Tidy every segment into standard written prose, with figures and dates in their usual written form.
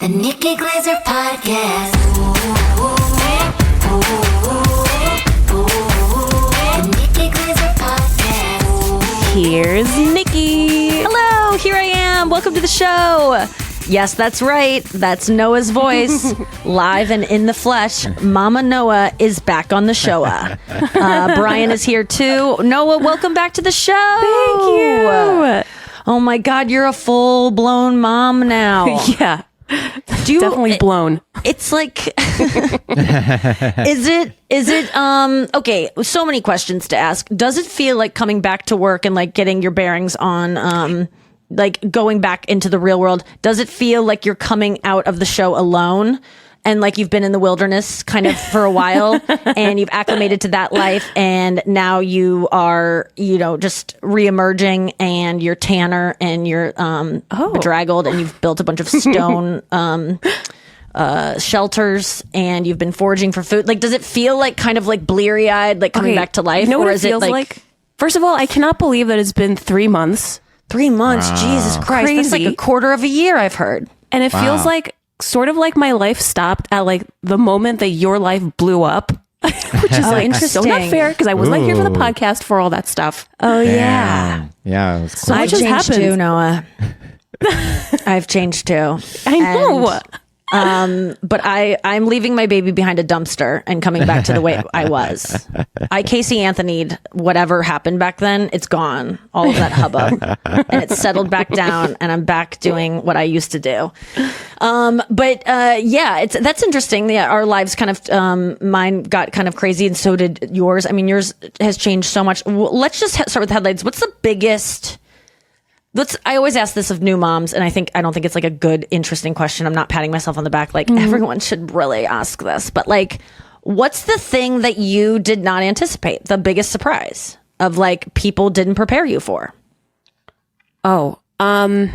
The Nikki Glaser Podcast. The Nikki Glaser Podcast. Here's Nikki. Hello, here I am. Welcome to the show. Yes, that's right. That's Noah's voice, live and in the flesh. Mama Noah is back on the show. Brian is here too. Noah, welcome back to the show. Thank you. Oh my God, you're a full-blown mom now. Yeah. Definitely blown. It's like, is it, okay, so many questions to ask. Does it feel like coming back to work and like getting your bearings on, like going back into the real world? Does it feel like you're coming out of the show alone and like you've been in the wilderness kind of for a while and you've acclimated to that life and now you are, you know, just reemerging and you're tanner and you're bedraggled and you've built a bunch of stone shelters and you've been foraging for food? Like, does it feel like kind of like bleary-eyed, like coming back to life? You know what or it is feels it like? First of all, I cannot believe that it's been 3 months. 3 months, Jesus Christ. Crazy. That's like a quarter of a year, I've heard. And it feels like sort of like my life stopped at like the moment that your life blew up, which is like so not fair because I was not here for the podcast for all that stuff. Oh, yeah. Yeah. It was cool. I've just changed happened. too, Noah. I've changed too. I know. But I'm leaving my baby behind a dumpster and coming back to the way I was. I Casey Anthony'd whatever happened back then. It's gone. All of that hubbub. And it's settled back down and I'm back doing what I used to do. Yeah, that's interesting. Yeah, our lives kind of, mine got kind of crazy and so did yours. I mean, yours has changed so much. Let's just start with the headlines. What's the biggest... I always ask this of new moms, and I don't think it's like a good, interesting question. I'm not patting myself on the back. Like everyone should really ask this, but like, what's the thing that you did not anticipate? The biggest surprise of like people didn't prepare you for? Oh, I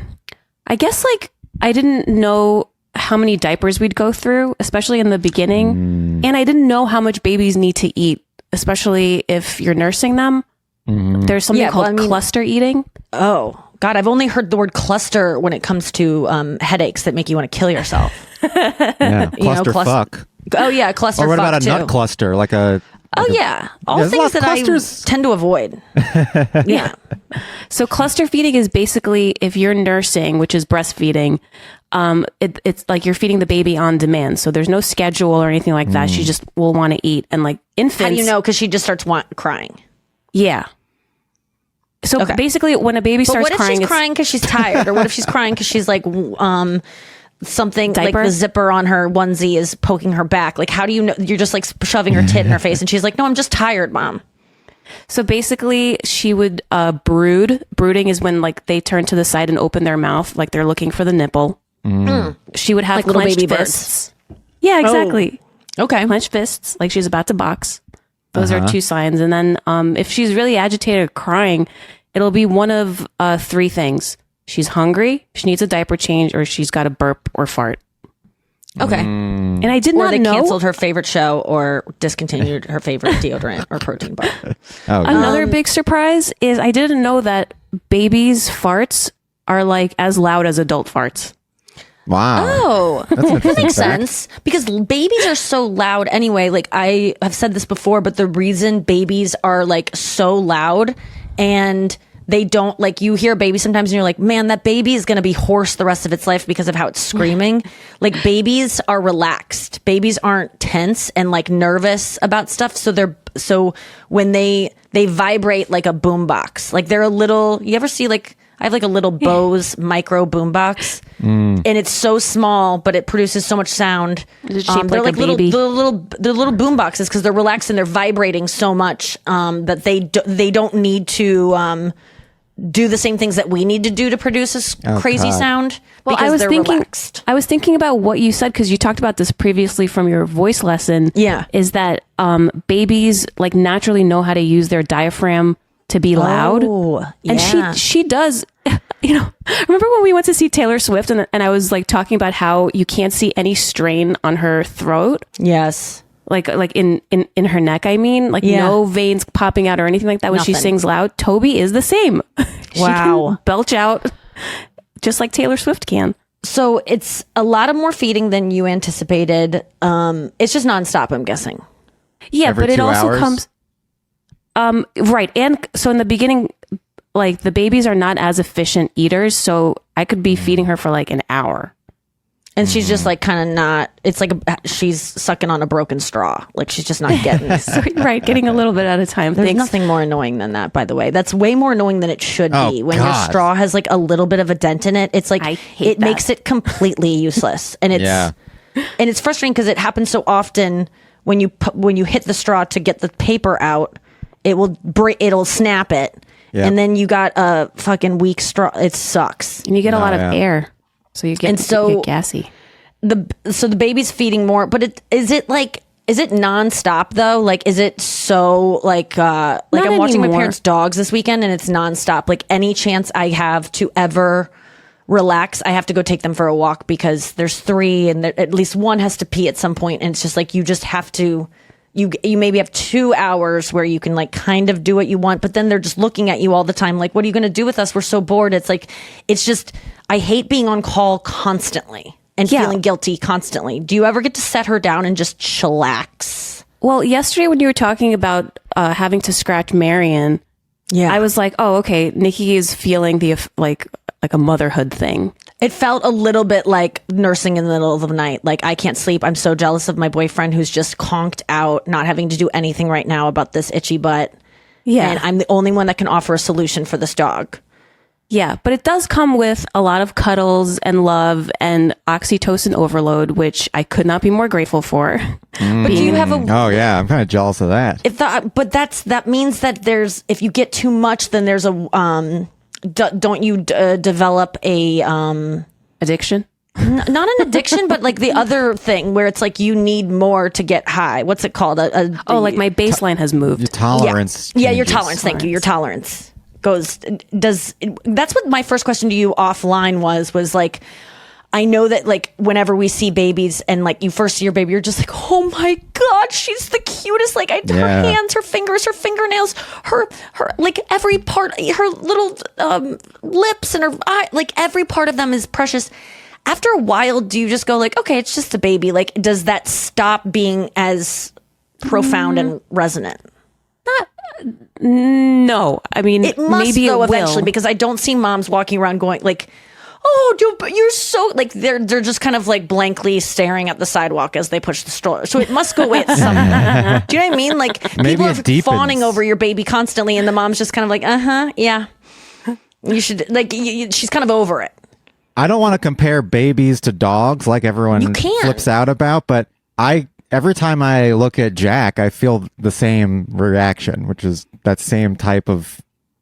guess like I didn't know how many diapers we'd go through, especially in the beginning, and I didn't know how much babies need to eat, especially if you're nursing them. There's something called cluster eating. Oh. God, I've only heard the word cluster when it comes to headaches that make you want to kill yourself. Yeah, cluster fuck. Oh yeah, cluster fuck. Or what about a too. nut cluster? Like a... Oh yeah, all There's a lot things of that clusters. I tend to avoid. Yeah. So cluster feeding is basically if you're nursing, which is breastfeeding, it's like you're feeding the baby on demand. So there's no schedule or anything like that. She just will want to eat. And like infants... How do you know? Because she just starts crying. Yeah. So basically when a baby starts crying... What if she's crying because she's tired? Or what if she's crying because she's like... something diaper? Like the zipper on her onesie is poking her back. Like, how do you know? You're just like shoving her tit in her face and she's like, no, I'm just tired, mom. So basically she would brood. Brooding is when like they turn to the side and open their mouth like they're looking for the nipple. She would have like little clenched baby fists. Yeah, exactly. Okay. Clenched fists like she's about to box. Those are 2 signs. And then if she's really agitated or crying, it'll be one of 3 things. She's hungry, she needs a diaper change, or she's got a burp or fart. Okay. And I did not they know. canceled her favorite show or discontinued her favorite deodorant or protein bar. Another big surprise is I didn't know that babies' farts are like as loud as adult farts. Wow. Oh, That's an that interesting makes fact. sense because babies are so loud anyway. Like I have said this before, but the reason babies are like so loud and they don't like, you hear a baby sometimes and you're like, man, that baby is going to be hoarse the rest of its life because of how it's screaming. Like babies are relaxed. Babies aren't tense and like nervous about stuff. So when they vibrate like a boombox, like they're a little, you ever see like, I have like a little Bose micro boombox, and it's so small, but it produces so much sound. Is it shaped They're like a little, baby? they're little boomboxes because they're relaxed and they're vibrating so much that they don't need to do the same things that we need to do to produce a crazy sound. Well, because they're relaxed. I was thinking about what you said because you talked about this previously from your voice lesson. Yeah, is that babies like naturally know how to use their diaphragm to be loud. Oh, yeah. And she does, you know, remember when we went to see Taylor Swift and I was like talking about how you can't see any strain on her throat? Yes. Like in her neck, I mean, like no veins popping out or anything like that when she sings loud. Toby is the same. She Wow. can belch out just like Taylor Swift can. So it's a lot of more feeding than you anticipated. It's just nonstop, I'm guessing. Yeah, Every but it 2 also hours? comes right. And so in the beginning, like the babies are not as efficient eaters, so I could be feeding her for like an hour. And she's just like kind of not, it's like she's sucking on a broken straw. Like she's just not getting this. So, right, getting a little bit at a time. There's Thanks. nothing more annoying than that, by the way. That's way more annoying than it should Oh, be. When your God. straw has like a little bit of a dent in it, it's like I hate it that. makes it completely useless. And it's Yeah. and it's frustrating because it happens so often when you hit the straw to get the paper out, it'll snap it. Yep. And then you got a fucking weak straw. It sucks. And you get a lot of yeah. air, so you get, And so- you get gassy. So the baby's feeding more, but is it nonstop though? Like, is it so like I'm watching my anymore. parents' dogs this weekend and it's nonstop. Like any chance I have to ever relax, I have to go take them for a walk because there's 3 and at least one has to pee at some point. And it's just like, you just have to, you maybe have 2 hours where you can like kind of do what you want, but then they're just looking at you all the time. Like, what are you going to do with us? We're so bored. It's like, it's just, I hate being on call constantly. And Yeah. feeling guilty constantly. Do you ever get to set her down and just chillax? Well, yesterday when you were talking about having to scratch Marion, Yeah. I was like, oh, okay, Nikki is feeling the like a motherhood thing. It felt a little bit like nursing in the middle of the night. Like, I can't sleep. I'm so jealous of my boyfriend who's just conked out, not having to do anything right now about this itchy butt. Yeah. And I'm the only one that can offer a solution for this dog. Yeah, but it does come with a lot of cuddles and love and oxytocin overload, which I could not be more grateful for. But do you have a Oh yeah, I'm kind of jealous of that. that means that there's, if you get too much, then there's a don't you develop a Addiction? not an addiction, but like the other thing where it's like you need more to get high. What's it called? Oh, like my baseline has moved. Your tolerance. Yeah, your changes. tolerance. Thank you. Your tolerance that's what my first question to you offline was like, I know that like whenever we see babies and like you first see your baby, you're just like, oh my God, she's the cutest. Like her Yeah. hands, her fingers, her fingernails, her like every part, her little lips and her eye, like every part of them is precious. After a while, do you just go like, okay, it's just a baby? Like, does that stop being as profound and resonant? No, I mean, It must maybe though it eventually will. because I don't see moms walking around going like, "Oh, dude, but you're so like they're just kind of like blankly staring at the sidewalk as they push the stroller." So it must go away at some point. Do you know what I mean? Like Maybe people it are deepens. fawning over your baby constantly, and the mom's just kind of like, yeah." You should like. She's kind of over it. I don't want to compare babies to dogs like everyone You can. flips out about, but every time I look at Jack, I feel the same reaction, which is that same type of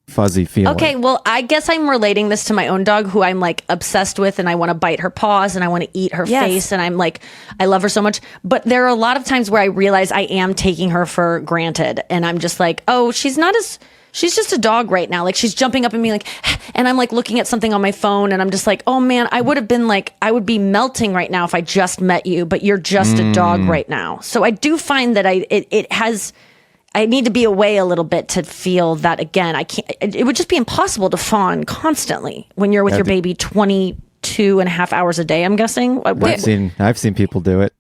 fuzzy feeling. Okay, well, I guess I'm relating this to my own dog who I'm like obsessed with and I want to bite her paws and I want to eat her Yes. face and I'm like, I love her so much. But there are a lot of times where I realize I am taking her for granted and I'm just like, oh, she's just a dog right now. Like she's jumping up and being like, and I'm like looking at something on my phone and I'm just like, oh man, I would be melting right now if I just met you, but you're just a dog right now. So I do find that I need to be away a little bit to feel that again. I can't, it would just be impossible to fawn constantly when you're with your baby 22 and a half hours a day, I'm guessing. I've seen people do it.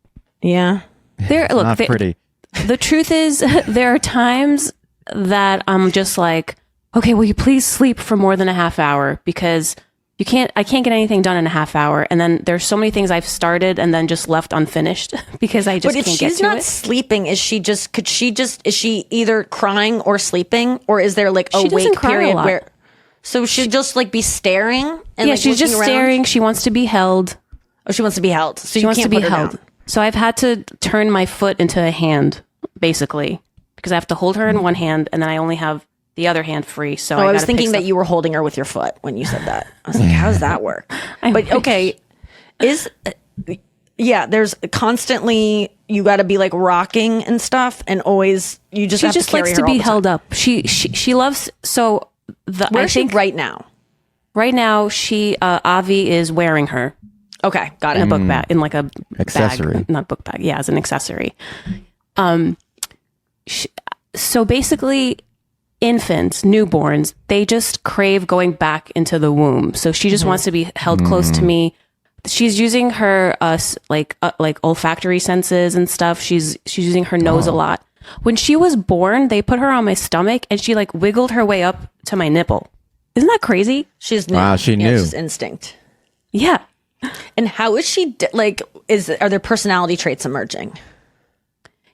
Yeah. Not pretty. The truth is, there are times that I'm just like, okay, will you please sleep for more than a half hour because I can't get anything done in a half hour. And then there's so many things I've started and then just left unfinished because I just But if can't get she's to not it. sleeping, is she either crying or sleeping? Or is there like a She doesn't wake cry a period lot. where, so she'd just like be staring? And Yeah, like, she's just looking around? staring. She wants to be held. Oh, she wants to be held. So She you wants can't to be put her held. down. So I've had to turn my foot into a hand, basically, because I have to hold her in one hand and then I only have the other hand free. So Oh, I was gotta pick thinking that stuff- you were holding her with your foot when you said that. I was like, how does that work? But okay, there's constantly, you got to be like rocking and stuff and always, you just She have just to carry likes her to all be the time. held up. She loves so the Where I is she think right now? right now she Avi is wearing her Okay, got it. in a book bag in like a Accessory. bag, not book bag, yeah, as an accessory. So basically, infants, newborns, they just crave going back into the womb. So she just wants to be held close to me. she's using her like olfactory senses and stuff. She's using her nose a lot. When she was born, they put her on my stomach and she like wiggled her way up to my nipple. Isn't that crazy? She's new. Wow, she knew. It's just instinct. Yeah. And how is she like? Are there personality traits emerging?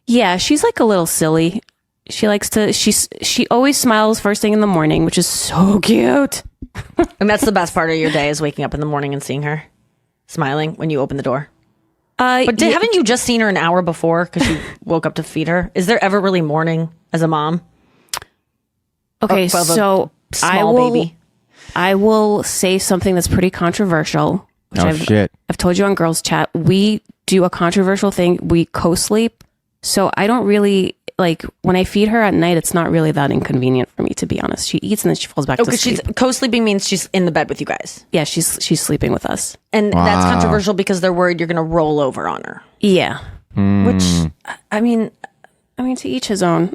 Yeah, she's like a little silly. She likes to. She always smiles first thing in the morning, which is so cute. And that's the best part of your day is waking up in the morning and seeing her smiling when you open the door. But haven't you just seen her an hour before because you woke up to feed her? Is there ever really morning as a mom? Okay, Of a so small baby. I will say something that's pretty controversial. Which shit. I've told you on Girls Chat. We do a controversial thing. We co-sleep. So I don't really like when I feed her at night. It's not really that inconvenient for me, to be honest. She eats and then she falls back to Because sleep. she's co-sleeping means she's in the bed with you guys. Yeah, she's sleeping with us. And that's controversial because they're worried you're going to roll over on her. Yeah. Which, I mean, to each his own.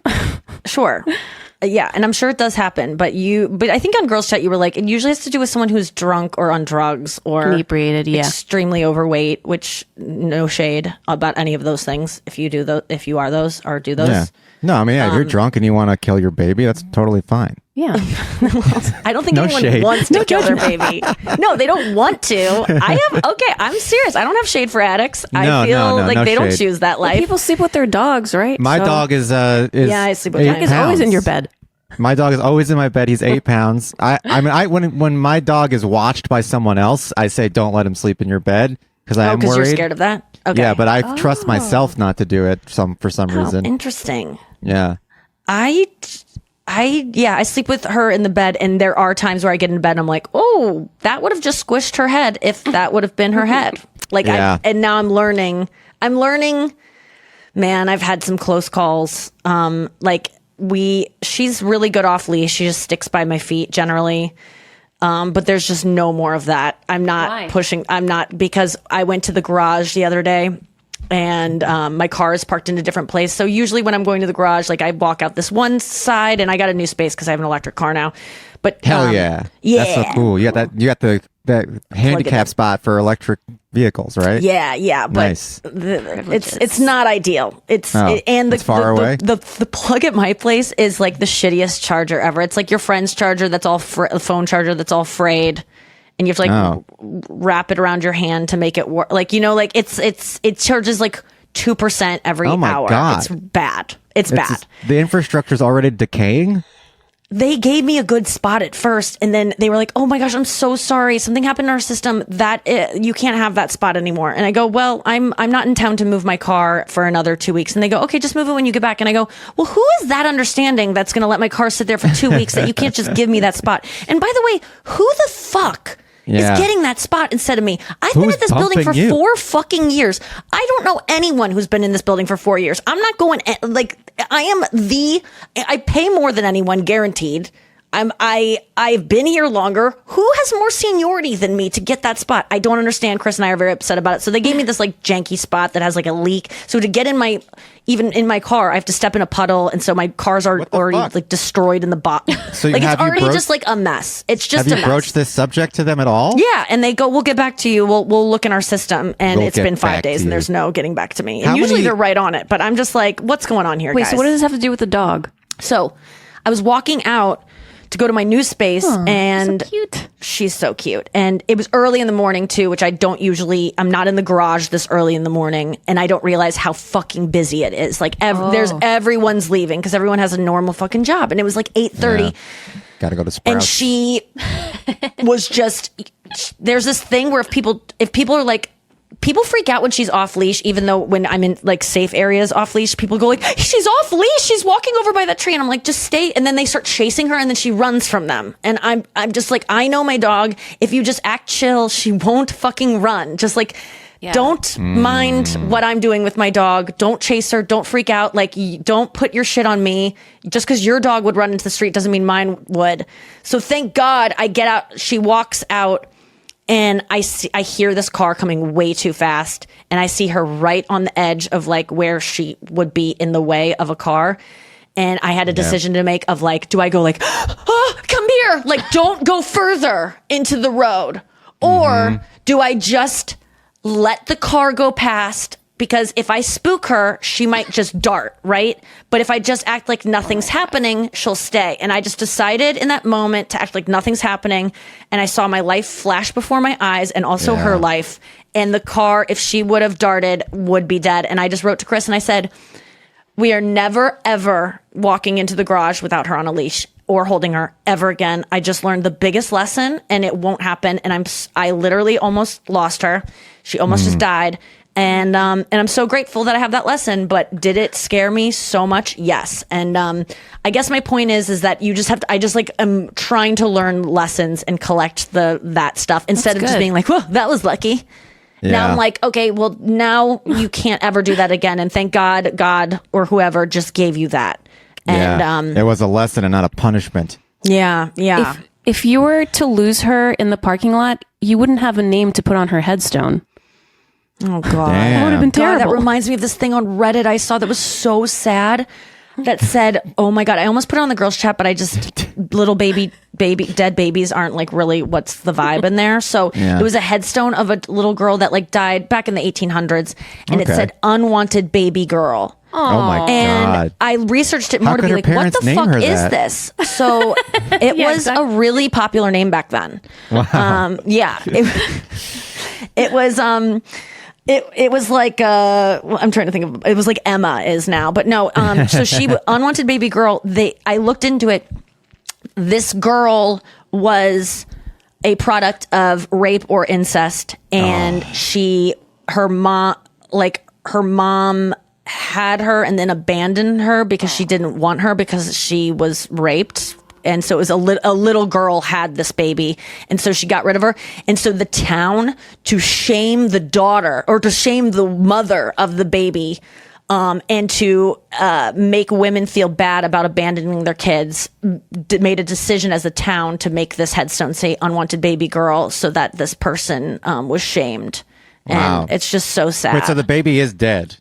sure. Yeah, and I'm sure it does happen, but I think on Girls Chat you were like, it usually has to do with someone who's drunk or on drugs or Inebriated, yeah. extremely overweight, which no shade about any of those things. If you do those, if you are those or do those. Yeah. No, I mean, if you're drunk and you want to kill your baby, that's totally fine. Yeah. I don't think No anyone shade. wants to kill their baby. No, they don't want to. I'm serious. I don't have shade for addicts. I feel like no they don't shade. choose that life. People sleep with their dogs, right? My dog is Yeah, I sleep with 8 mine. is always in pounds. your bed. My dog is always in my bed. He's 8 pounds. When my dog is watched by someone else, I say don't let him sleep in your bed because I am because worried. you're scared of that. Okay. Yeah, but I trust myself not to do it for some reason. Interesting. Yeah. I sleep with her in the bed, and there are times where I get in bed and I'm like, oh, that would have just squished her head if that would have been her head. Like, Yeah. and now I'm learning, man, I've had some close calls. She's really good off leash. She just sticks by my feet generally. But there's just no more of that. I'm not pushing. Because I went to the garage the other day and my car is parked in a different place. So usually when I'm going to the garage, like I walk out this one side and I got a new space because I have an electric car now. But Hell yeah. That's so cool. You got that handicap spot for electric vehicles, right? Yeah, but Nice. it's not ideal. It's far away? The plug at my place is like the shittiest charger ever. It's like your friend's charger that's all a phone charger that's all frayed, and you have to like wrap it around your hand to make it work. Like it charges like 2% every Oh my hour. God. It's bad. It's bad. The infrastructure's already decaying. They gave me a good spot at first, and then they were like, "Oh my gosh, I'm so sorry. Something happened in our system that you can't have that spot anymore." And I go, "Well, I'm not in town to move my car for another 2 weeks." And they go, "Okay, just move it when you get back." And I go, "Well, who is that understanding that's going to let my car sit there for 2 weeks that you can't just give me that spot?" And by the way, who the fuck is getting that spot instead of me? I've been Who's at this building for bumping you? 4 fucking years. I don't know anyone who's been in this building for 4 years. I'm not going I pay more than anyone, guaranteed. I've been here longer. Who has more seniority than me to get that spot? I don't understand. Chris and I are very upset about it. So they gave me this like janky spot that has like a leak. So to get even in my car, I have to step in a puddle, and so my cars are already fuck? like destroyed in the bottom. So like it's have you already broached- just like a mess. It's just Have a you mess. broached this subject to them at all? Yeah, and they go, "We'll get back to you. We'll look in our system." And We'll it's get been 5 back days, to and you. there's no getting back to me. How And usually many- they're right on it, but I'm just like, what's going on here, Wait, guys? so what does this have to do with the dog? So I was walking out to go to my new space, and Cute. she's so cute. And it was early in the morning too, which I'm not in the garage this early in the morning, and I don't realize how fucking busy it is. Like everyone's leaving because everyone has a normal fucking job, and it was like 8:30. Yeah. Gotta go to Sprouts. And she was just, there's this thing where if people are like, people freak out when she's off leash, even though when I'm in like safe areas off leash, people go like, "She's off leash. She's walking over by that tree." And I'm like, just stay. And then they start chasing her, and then she runs from them. And I'm just like, I know my dog. If you just act chill, she won't fucking run. Just like, don't mind what I'm doing with my dog. Don't chase her. Don't freak out. Like, don't put your shit on me. Just because your dog would run into the street doesn't mean mine would. So thank God I get out. She walks out. And I hear this car coming way too fast, and I see her right on the edge of like where she would be in the way of a car. And I had a decision to make of like, do I go like, "Oh, come here," like don't go further into the road, or Do I just let the car go past? Because if I spook her, she might just dart, right? But if I just act like nothing's happening, she'll stay. And I just decided in that moment to act like nothing's happening. And I saw my life flash before my eyes and also her life. And the car, if she would have darted, would be dead. And I just wrote to Chris and I said, we are never, ever walking into the garage without her on a leash or holding her ever again. I just learned the biggest lesson and it won't happen. And I literally almost lost her. She almost just died. And I'm so grateful that I have that lesson, but did it scare me so much? Yes. And I guess my point is that you just have to, I just like am trying to learn lessons and collect that stuff instead of just being like, whoa, that was lucky. Yeah. Now I'm like, okay, well now you can't ever do that again. And thank God or whoever just gave you that. And it was a lesson and not a punishment. Yeah. If you were to lose her in the parking lot, you wouldn't have a name to put on her headstone. Oh God. Damn. That would have been God, terrible. that reminds me of this thing on Reddit I saw that was so sad that said, oh my God, I almost put it on the girls chat, but I just, little baby, dead babies aren't like really what's the vibe in there. So it was a headstone of a little girl that like died back in the 1800s and it said unwanted baby girl. Oh my And God. I researched it more to could be her like, what parents the name fuck her is that? this? So it was a really popular name back then. Wow. It was it was like I'm trying to think of, it was like Emma is now, but no, so she unwanted baby girl. I looked into it. This girl was a product of rape or incest, and her mom had her and then abandoned her because she didn't want her because she was raped. And so it was a little girl had this baby. And so she got rid of her. And so the town, to shame the daughter or to shame the mother of the baby, and to make women feel bad about abandoning their kids, made a decision as a town to make this headstone say unwanted baby girl so that this person was shamed. Wow. And it's just so sad. Wait, so the baby is dead?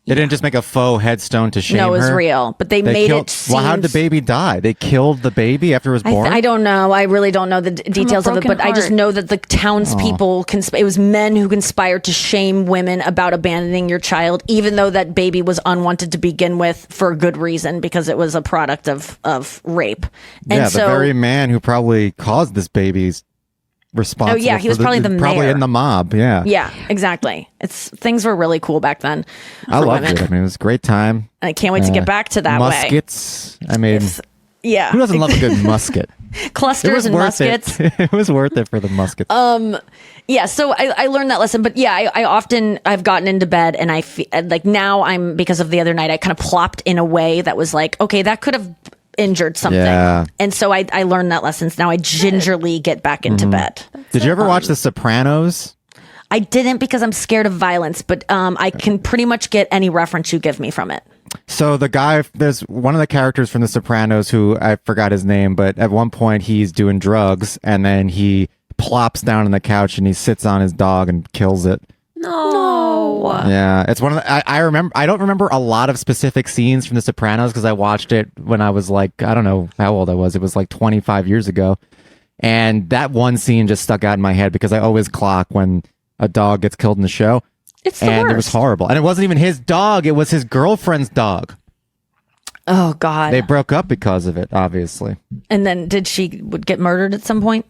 They didn't just make a faux headstone to shame her? No, it was real. But they made it seem... Well, how did the baby die? They killed the baby after it was born? I don't know. I really don't know the details of it, but I just know that the townspeople, it was men who conspired to shame women about abandoning your child, even though that baby was unwanted to begin with for a good reason, because it was a product of rape. And the very man who probably caused this baby's responsible. Oh yeah, he was probably the probably mayor. in the mob. Yeah, yeah, exactly. Things were really cool back then. I loved women. it. I mean, it was a great time. I can't wait to get back to that muskets. I mean, yeah. who doesn't love a good musket? Clusters and muskets. It was worth it for the muskets. Yeah, so I learned that lesson, but yeah, I've gotten into bed and I feel like now because of the other night, I kind of plopped in a way that was like, okay, that could have injured something. Yeah. And so I learned that lesson. So now I gingerly get back into bed. Did you ever watch The Sopranos? I didn't because I'm scared of violence, but I can pretty much get any reference you give me from it. So there's one of the characters from The Sopranos who I forgot his name, but at one point he's doing drugs and then he plops down on the couch and he sits on his dog and kills it. No. Yeah, it's one of the, I remember. I don't remember a lot of specific scenes from The Sopranos because I watched it when I was like, I don't know how old I was. It was like 25 years ago, and that one scene just stuck out in my head because I always clock when a dog gets killed in the show. It's the and worst. It was horrible, and it wasn't even his dog; it was his girlfriend's dog. Oh God! They broke up because of it, obviously. And then did she would get murdered at some point?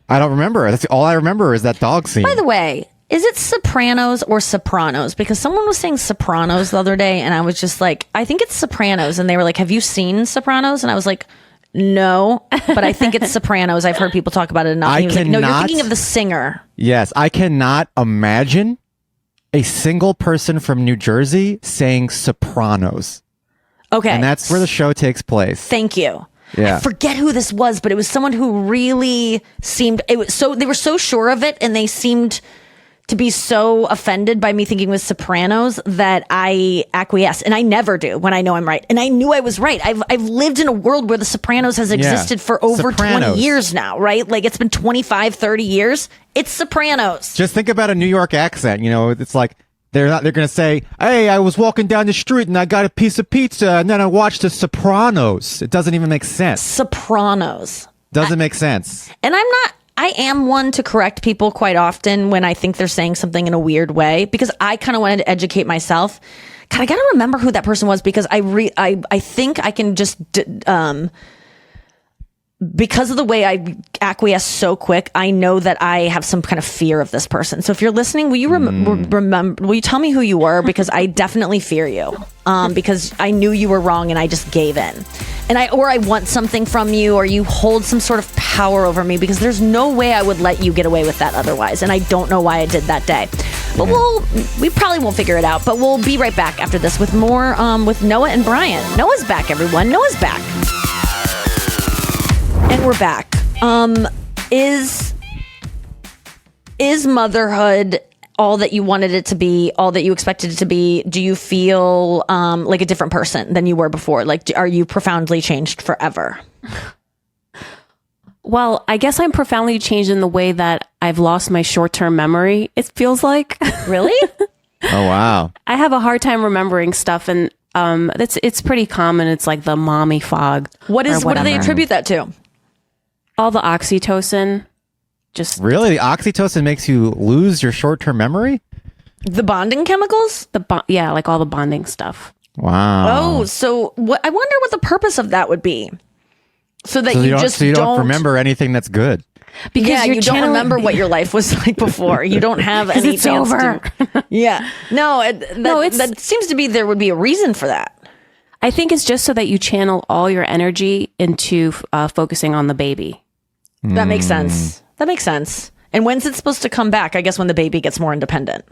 I don't remember. That's all I remember is that dog scene. By the way, is it Sopranos or Sopranos? Because someone was saying Sopranos the other day, and I was just like, I think it's Sopranos. And they were like, have you seen Sopranos? And I was like, no, but I think it's Sopranos. I've heard people talk about it enough. And he was like, no, you're thinking of the singer. Yes, I cannot imagine a single person from New Jersey saying Sopranos. Okay. And that's where the show takes place. Thank you. Yeah. I forget who this was, but it was someone who really seemed, they were so sure of it, and they seemed to be so offended by me thinking it was Sopranos that I acquiesce. And I never do when I know I'm right. And I knew I was right. I've lived in a world where the Sopranos has existed for over 20 years now, right? Like it's been 25, 30 years. It's Sopranos. Just think about a New York accent. You know, it's like they're going to say, hey, I was walking down the street and I got a piece of pizza and then I watched The Sopranos. It doesn't even make sense. Sopranos. Doesn't make sense. And I am one to correct people quite often when I think they're saying something in a weird way, because I kind of wanted to educate myself. God, I got to remember who that person was, because I think I can just, because of the way I acquiesce so quick, I know that I have some kind of fear of this person. So if you're listening, will you remember? Will you tell me who you were? Because I definitely fear you. Because I knew you were wrong and I just gave in. And I want something from you, or you hold some sort of power over me, because there's no way I would let you get away with that otherwise. And I don't know why I did that day. But we probably won't figure it out. But we'll be right back after this with more with Noah and Brian. Noah's back, everyone. Noah's back. And we're back. Is motherhood all that you wanted it to be, all that you expected it to be? Do you feel like a different person than you were before? Like, are you profoundly changed forever? Well, I guess I'm profoundly changed in the way that I've lost my short-term memory, it feels like. Really? Oh, wow. I have a hard time remembering stuff, and it's pretty common. It's like the mommy fog. What do they attribute that to? All the oxytocin. Just Really? The oxytocin makes you lose your short-term memory? The bonding chemicals? yeah, like all the bonding stuff. Wow. Oh, so I wonder what the purpose of that would be. So that So you just don't remember anything that's good. Because you're you don't remember what your life was like before. You don't have any it's chance over. Yeah. No, that seems to be there would be a reason for that. I think it's just so that you channel all your energy into focusing on the baby. That makes sense. That makes sense. And when's it supposed to come back? I guess when the baby gets more independent.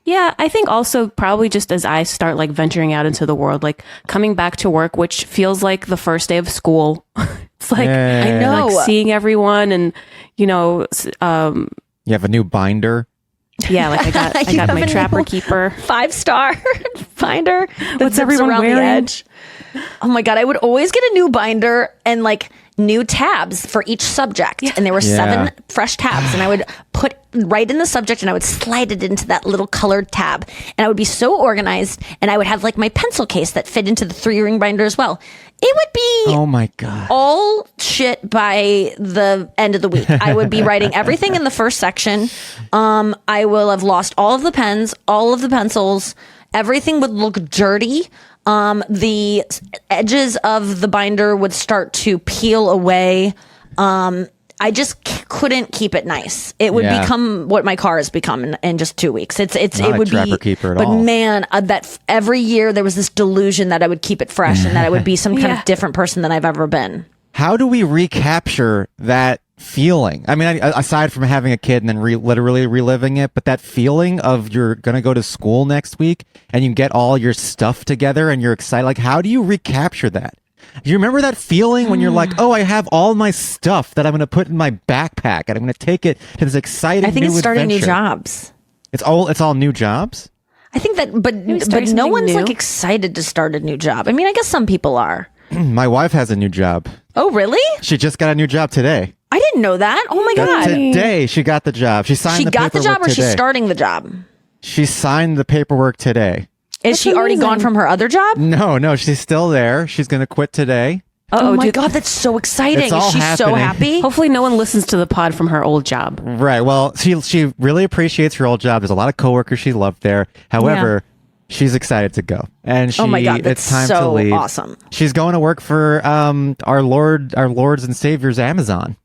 Yeah, I think also probably just as I start like venturing out into the world, like coming back to work, which feels like the first day of school. It's like, I know. like seeing everyone, and You have a new binder. yeah, like I got my Trapper Keeper 5-star binder. What's everyone around wearing? the edge. Oh my God. I would always get a new binder and like new tabs for each subject. And there were 7 fresh tabs, and I would put right in the subject and I would slide it into that little colored tab, and I would be so organized, and I would have like my pencil case that fit into the 3-ring binder as well. It would be Oh my God. all shit by the end of the week. I would be writing everything in the first section. I will have lost all of the pens, all of the pencils. Everything would look dirty. The edges of the binder would start to peel away. I just couldn't keep it nice. It would become what my car has become in just 2 weeks. It would Trapper be. Keeper at but all. man, that every year there was this delusion that I would keep it fresh and that I would be some kind of different person than I've ever been. How do we recapture that feeling? I mean, aside from having a kid and then literally reliving it, but that feeling of you're going to go to school next week and you get all your stuff together and you're excited. Like, how do you recapture that? Do you remember that feeling when you're like, oh, I have all my stuff that I'm going to put in my backpack and I'm going to take it to this exciting I think new it's starting new adventure? jobs. It's all new jobs? I think that, but no something one's new. like excited to start a new job. I mean, I guess some people are. My wife has a new job. Oh, really? She just got a new job today. I didn't know that. Oh my God. Today she got the job. She signed She the got the paperwork job, or today. she's starting the job? She signed the paperwork today. Is she already gone from her other job? No, she's still there. She's going to quit today. Oh my God, that's so exciting. It's all Is she so happening. happy? Hopefully no one listens to the pod from her old job. Right. Well, she really appreciates her old job. There's a lot of coworkers she loved there. However, she's excited to go, and Oh my God, that's it's time so to leave. awesome. She's going to work for our Lord's and Savior's Amazon,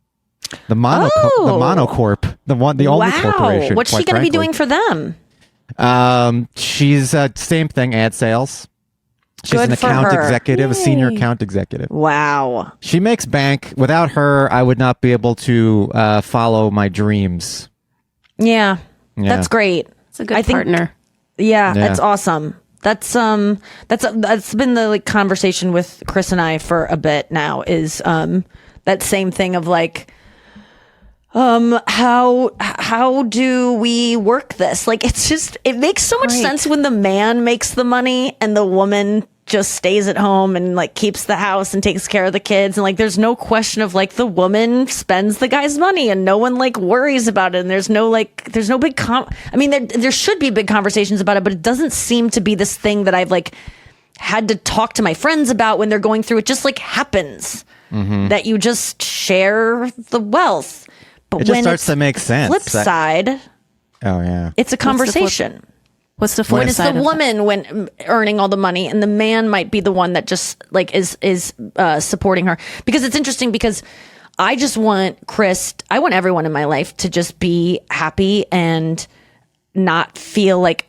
the Monocorp, the only corporation. What's she quite going to be frankly. doing for them? She's same thing, ad sales. She's Good an for account her. executive, a senior account executive. Wow. She makes bank. Without her, I would not be able to follow my dreams. Yeah, Yeah. that's great. It's a good partner. Yeah, Yeah. that's awesome. That's been the like conversation with Chris and I for a bit now, is that same thing of like how do we work this? Like, it makes so much sense when the man makes the money and the woman just stays at home and like keeps the house and takes care of the kids, and like there's no question of like the woman spends the guy's money and no one like worries about it, and there's no big I mean, there should be big conversations about it, but it doesn't seem to be this thing that I've like had to talk to my friends about when they're going through it. Just like happens that you just share the wealth. But It just when starts it's to make sense. flip side, Oh yeah. it's a conversation. What's the flip When it's side the of woman when earning all the money, and the man might be the one that just like is supporting her. Because it's interesting because I just want I want everyone in my life to just be happy and not feel like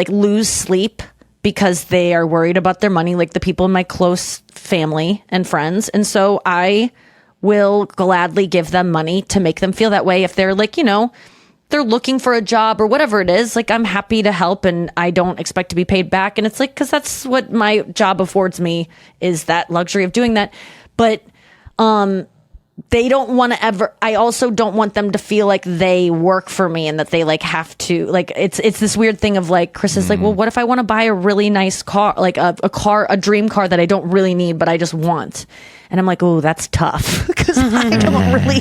lose sleep because they are worried about their money, like the people in my close family and friends. And so I will gladly give them money to make them feel that way. If they're like, they're looking for a job or whatever it is, like I'm happy to help and I don't expect to be paid back. And it's like, cause that's what my job affords me, is that luxury of doing that. But, they don't want to ever, I also don't want them to feel like they work for me and that they like have to, like, it's this weird thing of like, Chris is like, well, what if I want to buy a really nice car, like a dream car that I don't really need, but I just want. And I'm like, oh, that's tough because I don't really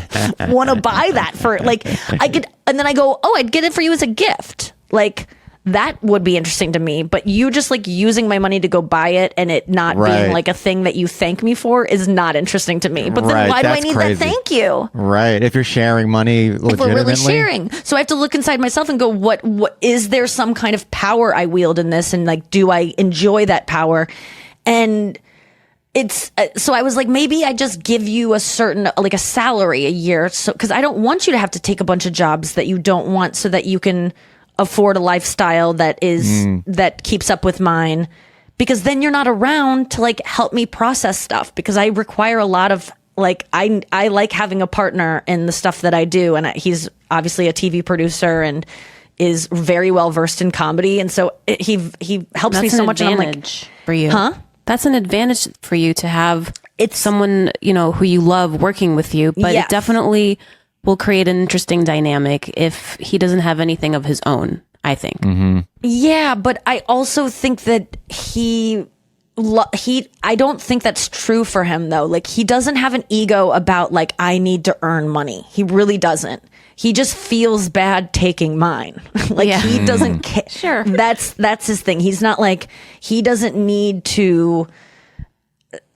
want to buy that for like, and then I go, oh, I'd get it for you as a gift. Like, that would be interesting to me, but you just like using my money to go buy it and it not being like a thing that you thank me for is not interesting to me. But then why do I need that thank you? Right. If you're sharing money legitimately. If we're really sharing. So I have to look inside myself and go, what is there some kind of power I wield in this? And like, do I enjoy that power? And it's, so I was like, maybe I just give you a certain, like a salary a year. So, cause I don't want you to have to take a bunch of jobs that you don't want so that you can afford a lifestyle that is that keeps up with mine, because then you're not around to like help me process stuff, because I require a lot of like I like having a partner in the stuff that I do, and he's obviously a TV producer and is very well versed in comedy, and so he helps me so much. And I'm like, for you, that's an advantage for you to have someone who you love working with you, but it definitely will create an interesting dynamic if he doesn't have anything of his own, I think. Yeah, but I also think that I don't think that's true for him though. Like, he doesn't have an ego about like, I need to earn money. He really doesn't. He just feels bad taking mine. Like, he doesn't care. Sure. That's his thing. He's not like, he doesn't need to.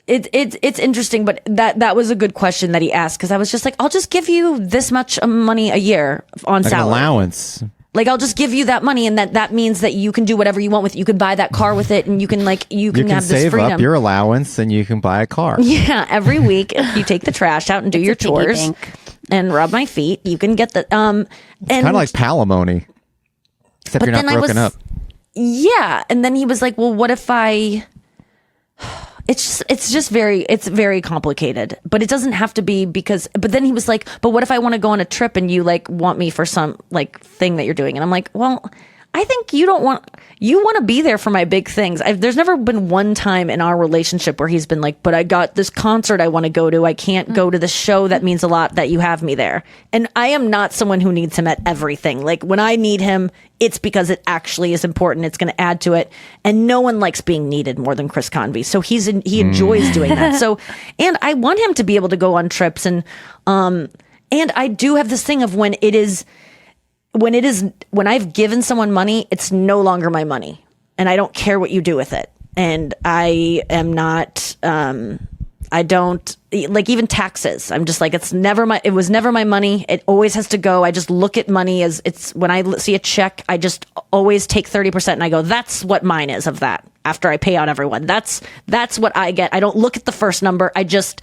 It's interesting, but that was a good question that he asked, because I was just like, I'll just give you this much money a year on like salary. An allowance. Like, I'll just give you that money, and that means that you can do whatever you want with it. You can buy that car with it, and you can have this freedom. Save up your allowance, and you can buy a car. Yeah, every week you take the trash out and do your chores and rub my feet. You can get the It's kind of like palimony, except you're not broken up. Yeah, and then he was like, "Well, what if I?" It's very complicated, but it doesn't have to be, because, but then he was like, but what if I want to go on a trip and you like want me for some like thing that you're doing? And I'm like, well, I think you want to be there for my big things. There's never been one time in our relationship where he's been like, but I got this concert I want to go to. I can't go to the show that means a lot that you have me there. And I am not someone who needs him at everything. Like, when I need him, it's because it actually is important. It's going to add to it. And no one likes being needed more than Chris Convey. So he enjoys doing that. So, and I want him to be able to go on trips. And I do have this thing of when I've given someone money, it's no longer my money, and I don't care what you do with it. And I am not, I don't like even taxes. I'm just like, it was never my money. It always has to go. I just look at money as when I see a check, I just always take 30% and I go, that's what mine is of that after I pay out everyone. That's what I get. I don't look at the first number. I just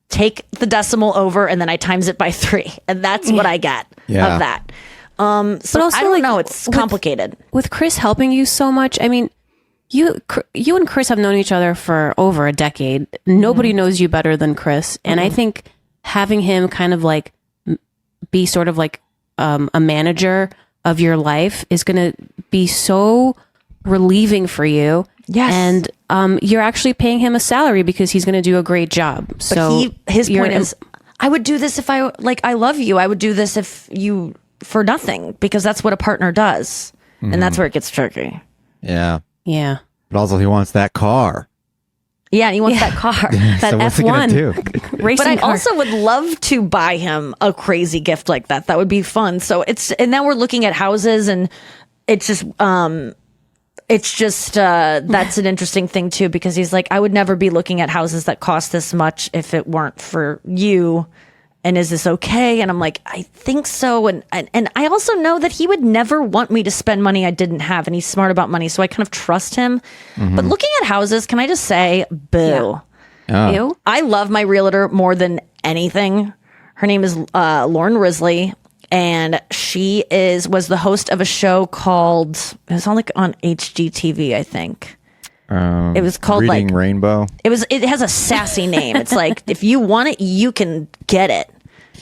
take the decimal over and then I times it by 3, and that's what I get of that. So but also, I don't know. It's complicated. With Chris helping you so much, I mean, you and Chris have known each other for over a decade. Nobody knows you better than Chris, and I think having him kind of like be sort of like a manager of your life is going to be so relieving for you. Yes. And you're actually paying him a salary because he's going to do a great job. But so his point is, I would do this if I love you. I would do this if you for nothing, because that's what a partner does. And that's where it gets tricky. Yeah. Yeah. But also he wants that car. Yeah, and he wants that car. That So what's he gonna do? Racing But I car. also would love to buy him a crazy gift like that. That would be fun. So and now we're looking at houses, and it's just that's an interesting thing too, because he's like, I would never be looking at houses that cost this much if it weren't for you. and is this okay? And I'm like, I think so. And I also know that he would never want me to spend money I didn't have, and he's smart about money, so I kind of trust him. But looking at houses, can I just say, boo. You? I love my realtor more than anything. Her name is Lauren Risley, and she was the host of a show called, it was on HGTV, I think. It was called Reading Rainbow. It has a sassy name. It's like, if you want it, you can get it.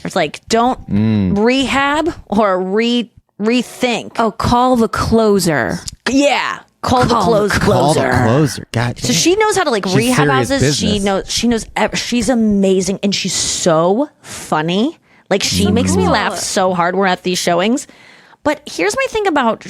It's like, don't rehab or rethink. Oh, Call the Closer. Yeah. Call the closer. God damn. So she knows how to like She's rehab serious houses. business. She knows she's amazing, and she's so funny. Like, she makes me laugh so hard. We're at these showings. But here's my thing about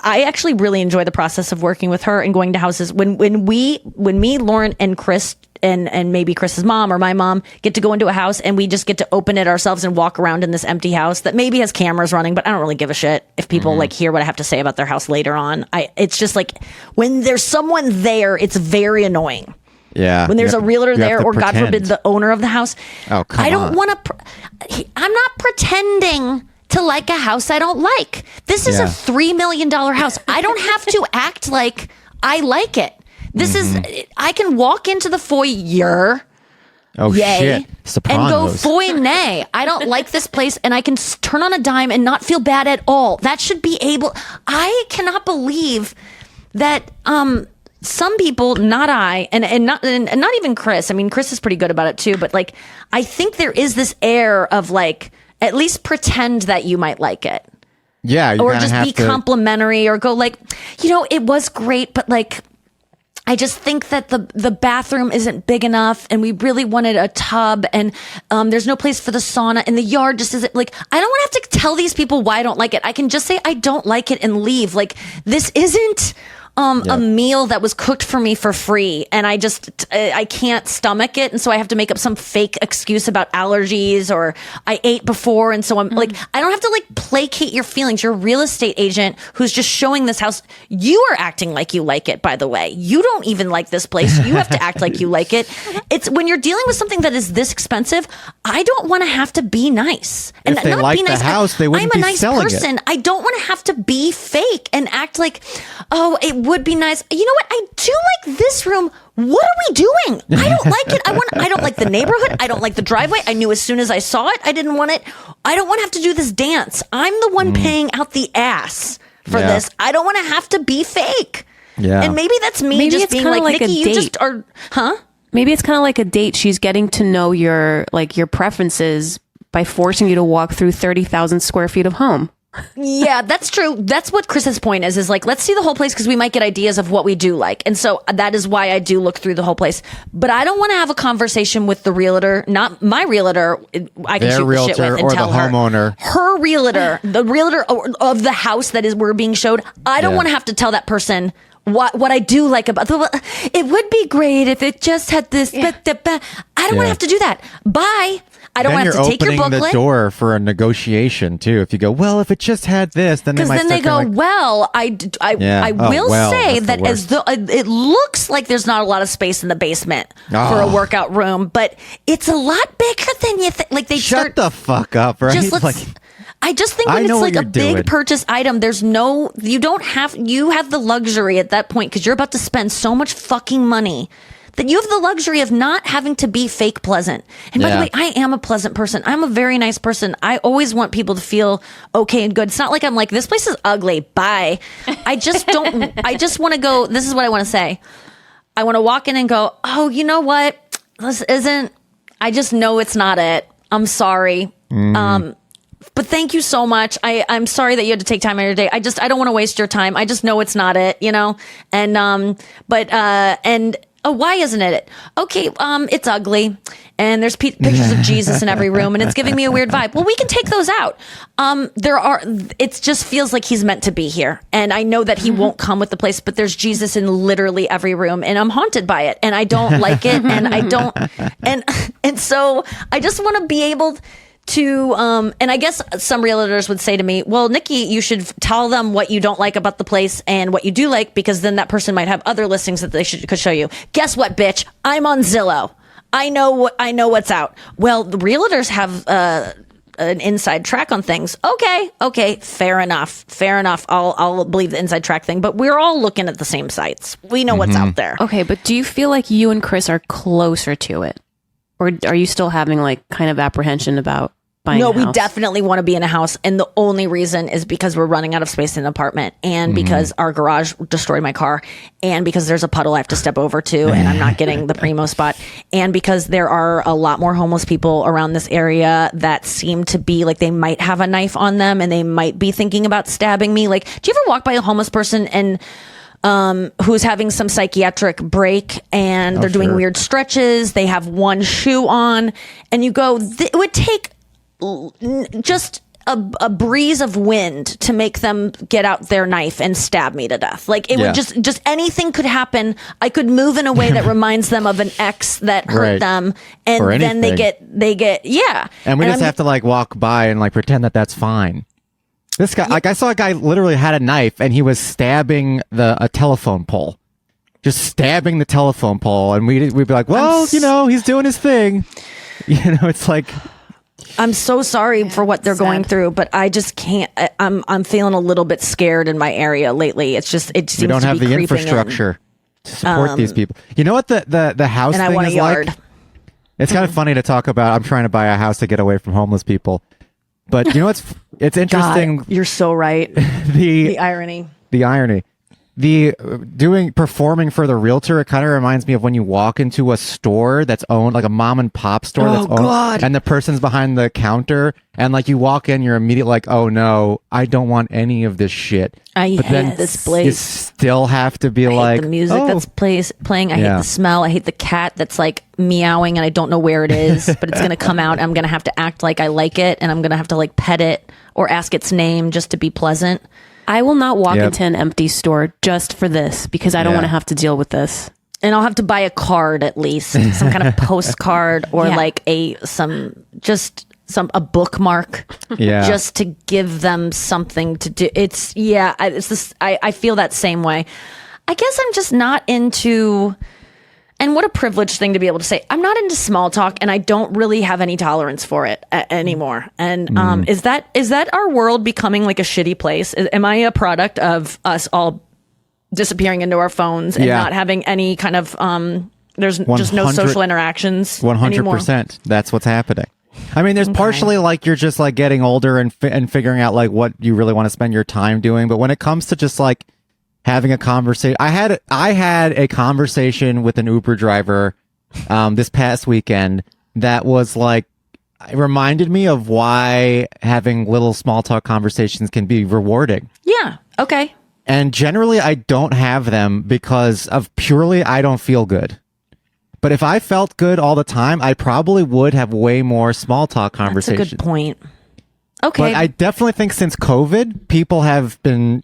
I actually really enjoy the process of working with her and going to houses. When me, Lauren, and Chris, and maybe Chris's mom or my mom get to go into a house, and we just get to open it ourselves and walk around in this empty house that maybe has cameras running, but I don't really give a shit if people like hear what I have to say about their house later on. It's just like, when there's someone there, it's very annoying. Yeah. When there's a realtor you have there, to or God pretend. forbid, the owner of the house. Oh, come I don't on. want to. I'm not pretending to like a house I don't like. This is a $3 million house. I don't have to act like I like it. This is, I can walk into the foyer. Oh, Yay. shit. And go Sopranos. foy nay. I don't like this place, and I can turn on a dime and not feel bad at all. That should be able. I cannot believe that some people, not I, and not even Chris. I mean, Chris is pretty good about it too. But like, I think there is this air of like, at least pretend that you might like it. Yeah. You Or kinda just have be to- complimentary, or go like, it was great, but like, I just think that the bathroom isn't big enough, and we really wanted a tub, and there's no place for the sauna, and the yard just isn't, like, I don't want to have to tell these people why I don't like it. I can just say I don't like it and leave. Like, this isn't a meal that was cooked for me for free, and I can't stomach it, and so I have to make up some fake excuse about allergies, or I ate before, and so I'm like, I don't have to like placate your feelings. You're a real estate agent who's just showing this house. You are acting like you like it, by the way. You don't even like this place. You have to act like you like it. It's when you're dealing with something that is this expensive, I don't want to have to be nice. If they not liked be the nice. house, they wouldn't I'm a be nice selling it. person. I don't want to have to be fake and act like, oh, it would be nice. You know what? I do like this room. What are we doing? I don't like it. I don't like the neighborhood. I don't like the driveway. I knew as soon as I saw it, I didn't want it. I don't want to have to do this dance. I'm the one paying out the ass for Yeah. this. I don't want to have to be fake. Yeah. And maybe that's me Maybe just it's being kinda like, like a Nikki, you date. just are, huh? Maybe it's kind of like a date. She's getting to know your preferences by forcing you to walk through 30,000 square feet of home. Yeah, that's true. That's what Chris's point is like, let's see the whole place, because we might get ideas of what we do like. And so that is why I do look through the whole place. But I don't want to have a conversation with the realtor, not my realtor. I can Their shoot the shit realtor with and or the tell her. homeowner. Her realtor, the realtor of the house that is we're being showed. I don't Yeah. want to have to tell that person what I do like about it. Would be great if it just had this. I don't want Yeah. to have to do that. Bye. I don't Then want to you're have to take your opening the booklet. door for a negotiation too. If you go, well, if it just had this, then they Because might then they go, start kinda like, well, Yeah. I Oh, will well, say that's the that as worst. though it looks like there's not a lot of space in the basement for a Oh. workout room, but it's a lot bigger than you think. Like they shut start the fuck up, right? just let's. Like, I just think I when know it's what like a you're big doing. purchase item, you have the luxury at that point, because you're about to spend so much fucking money, that you have the luxury of not having to be fake pleasant. And by the Yeah. way, I am a pleasant person. I'm a very nice person. I always want people to feel okay and good. It's not like I'm like, this place is ugly. Bye. I just don't, I just want to go, this is what I want to say. I want to walk in and go, oh, you know what? This isn't, I just know it's not it. I'm sorry. But thank you so much. I'm sorry that you had to take time out of your day. I don't want to waste your time. I just know it's not it, And, why isn't it? Okay, it's ugly, and there's pictures of Jesus in every room, and it's giving me a weird vibe. Well, we can take those out. It just feels like he's meant to be here, and I know that he won't come with the place, but there's Jesus in literally every room, and I'm haunted by it, and I don't like it, and I don't, and so I just want to be able to and I guess some realtors would say to me, well, Nikki, you should tell them what you don't like about the place and what you do like, because then that person might have other listings that they could show you. Guess what, bitch? I'm on Zillow. I know what's out. Well, the realtors have an inside track on things. Okay, fair enough. I'll believe the inside track thing, but we're all looking at the same sites. We know what's out there. Okay, but do you feel like you and Chris are closer to it? Or are you still having like kind of apprehension about buying a house? We definitely want to be in a house, and the only reason is because we're running out of space in an apartment, and because our garage destroyed my car, and because there's a puddle I have to step over to, and I'm not getting the primo spot, and because there are a lot more homeless people around this area that seem to be like they might have a knife on them, and they might be thinking about stabbing me. Like, do you ever walk by a homeless person and who's having some psychiatric break, and they're doing weird stretches, they have one shoe on, and you go, it would take just a breeze of wind to make them get out their knife and stab me to death. Like, it would just anything could happen. I could move in a way that reminds them of an ex that hurt them, and then they get And we just have to like walk by and like pretend that that's fine. This guy, like, I saw a guy literally had a knife and he was stabbing a telephone pole, just stabbing the telephone pole, and we'd be like, well, he's doing his thing. It's like, I'm so sorry for what they're going through, but I just can't. I'm feeling a little bit scared in my area lately. It seems we don't to have be the creeping infrastructure to support these people. You know what the house and thing I want is a yard. like? It's kind of funny to talk about. I'm trying to buy a house to get away from homeless people, but you know what's? It's interesting. God, you're so right. The irony. The irony. Performing for the realtor, it kind of reminds me of when you walk into a store that's owned, like a mom and pop store that's owned, God. and the person's behind the counter, and like you walk in, you're immediately like, oh no, I don't want any of this shit. I hate this place. You still have to be I like, hate the music that's playing. I hate the smell. I hate the cat that's like meowing, and I don't know where it is, but it's going to come out. I'm going to have to act like I like it, and I'm going to have to like pet it or ask its name just to be pleasant. I will not walk into an empty store just for this, because I don't want to have to deal with this. And I'll have to buy a card, at least some kind of postcard or like a bookmark, just to give them something to do. I feel that same way. I guess I'm just not into. And what a privileged thing to be able to say. I'm not into small talk, and I don't really have any tolerance for it anymore. And is that our world becoming like a shitty place? Am I a product of us all disappearing into our phones and not having any kind of there's just no social interactions 100%. That's what's happening. I mean, there's partially like you're just like getting older and figuring out like what you really want to spend your time doing. But when it comes to just like having a conversation, I had a conversation with an Uber driver this past weekend that was like, it reminded me of why having little small talk conversations can be rewarding. Yeah. Okay. And generally I don't have them because of purely I don't feel good. But if I felt good all the time, I probably would have way more small talk conversations. That's a good point. Okay. But I definitely think since COVID, people have been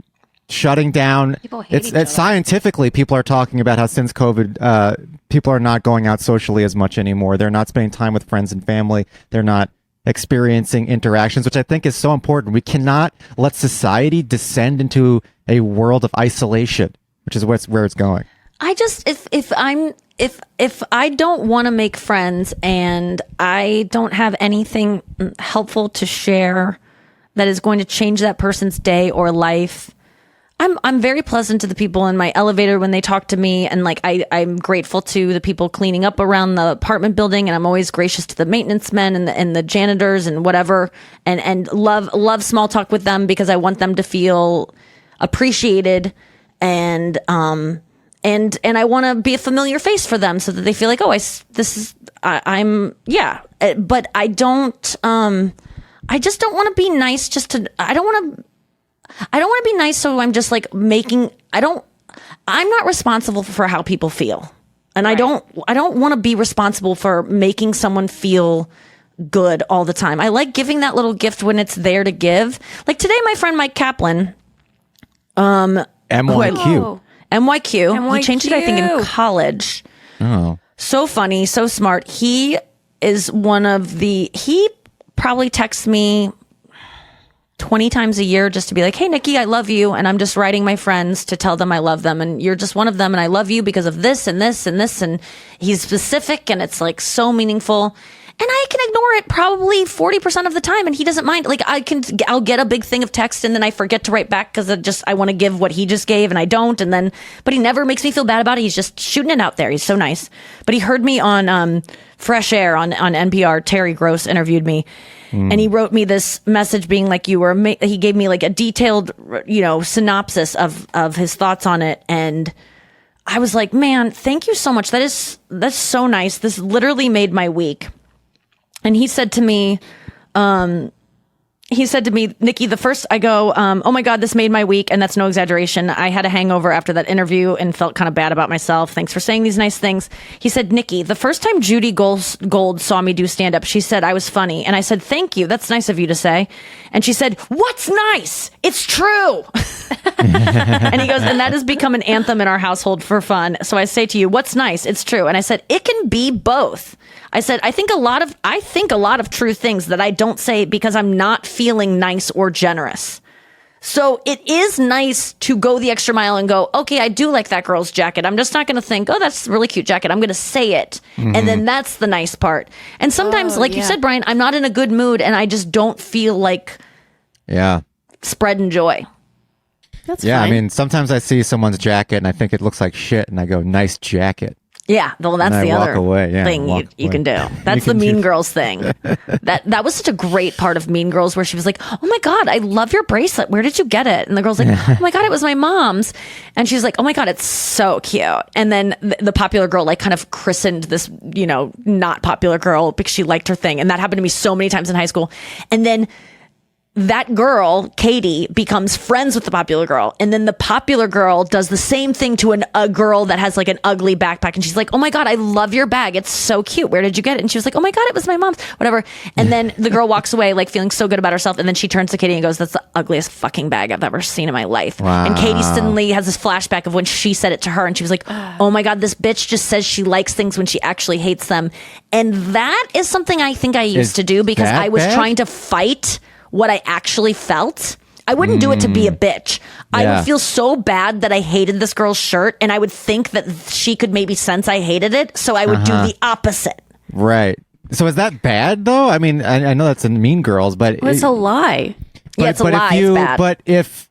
shutting down. It's scientifically, people are talking about how since COVID, people are not going out socially as much anymore. They're not spending time with friends and family. They're not experiencing interactions, which I think is so important. We cannot let society descend into a world of isolation, which is where it's going. I just if I don't want to make friends and I don't have anything helpful to share that is going to change that person's day or life, I'm very pleasant to the people in my elevator when they talk to me, and like I'm grateful to the people cleaning up around the apartment building, and I'm always gracious to the maintenance men and the janitors and whatever, and love small talk with them because I want them to feel appreciated, and I want to be a familiar face for them so that they feel like, but I don't I just don't want to be nice I don't want to be nice, so I'm just like I'm not responsible for how people feel. And right. I don't want to be responsible for making someone feel good all the time. I like giving that little gift when it's there to give. Like today, my friend Myq Kaplan, MYQ. He changed it, I think, in college. Oh. So funny, so smart. He is he probably texts me 20 times a year just to be like, hey, Nikki, I love you. And I'm just writing my friends to tell them I love them. And you're just one of them. And I love you because of this and this and this. And he's specific and it's like so meaningful. And I can ignore it probably 40% of the time, and he doesn't mind. Like I'll get a big thing of text, and then I forget to write back because I want to give what he just gave, and I don't. And then, but he never makes me feel bad about it. He's just shooting it out there. He's so nice. But he heard me on Fresh Air on NPR. Terry Gross interviewed me, and he wrote me this message being like, he gave me like a detailed, synopsis of his thoughts on it, and I was like, man, thank you so much. That's so nice. This literally made my week. And he said to me, Nikki, the first I go, oh my God, this made my week. And that's no exaggeration. I had a hangover after that interview and felt kind of bad about myself. Thanks for saying these nice things. He said, Nikki, the first time Judy Gold saw me do stand up, she said I was funny. And I said, thank you. That's nice of you to say. And she said, what's nice? It's true. And he goes, and that has become an anthem in our household for fun. So I say to you, what's nice? It's true. And I said, it can be both. I said, I think a lot of true things that I don't say because I'm not feeling nice or generous. So it is nice to go the extra mile and go, okay, I do like that girl's jacket. I'm just not going to think, oh, that's a really cute jacket. I'm going to say it. Mm-hmm. And then that's the nice part. And sometimes, you said, Brian, I'm not in a good mood and I just don't feel like spreading joy. That's fine. I mean, fine. sometimes I see someone's jacket and I think it looks like shit and I go, nice jacket. Yeah, well, that's the other thing you can do. That's the Mean Girls thing. That was such a great part of Mean Girls where she was like, oh my God, I love your bracelet. Where did you get it? And the girl's like, oh my God, it was my mom's. And she's like, oh my God, it's so cute. And then the popular girl like kind of christened this, not popular girl because she liked her thing. And that happened to me so many times in high school. And then that girl, Katie, becomes friends with the popular girl. And then the popular girl does the same thing to a girl that has like an ugly backpack. And she's like, oh my God, I love your bag. It's so cute. Where did you get it? And she was like, oh my God, it was my mom's, whatever. And then the girl walks away like feeling so good about herself. And then she turns to Katie and goes, that's the ugliest fucking bag I've ever seen in my life. Wow. And Katie suddenly has this flashback of when she said it to her. And she was like, oh my God, this bitch just says she likes things when she actually hates them. And that is something I think I used to do because I was trying to fight what I actually felt. I wouldn't do it to be a bitch. I would feel so bad that I hated this girl's shirt and I would think that she could maybe sense I hated it. So I would do the opposite. Right. So is that bad though? I mean, I know that's in Mean Girls, but it's a lie. It's a lie. It's bad. But if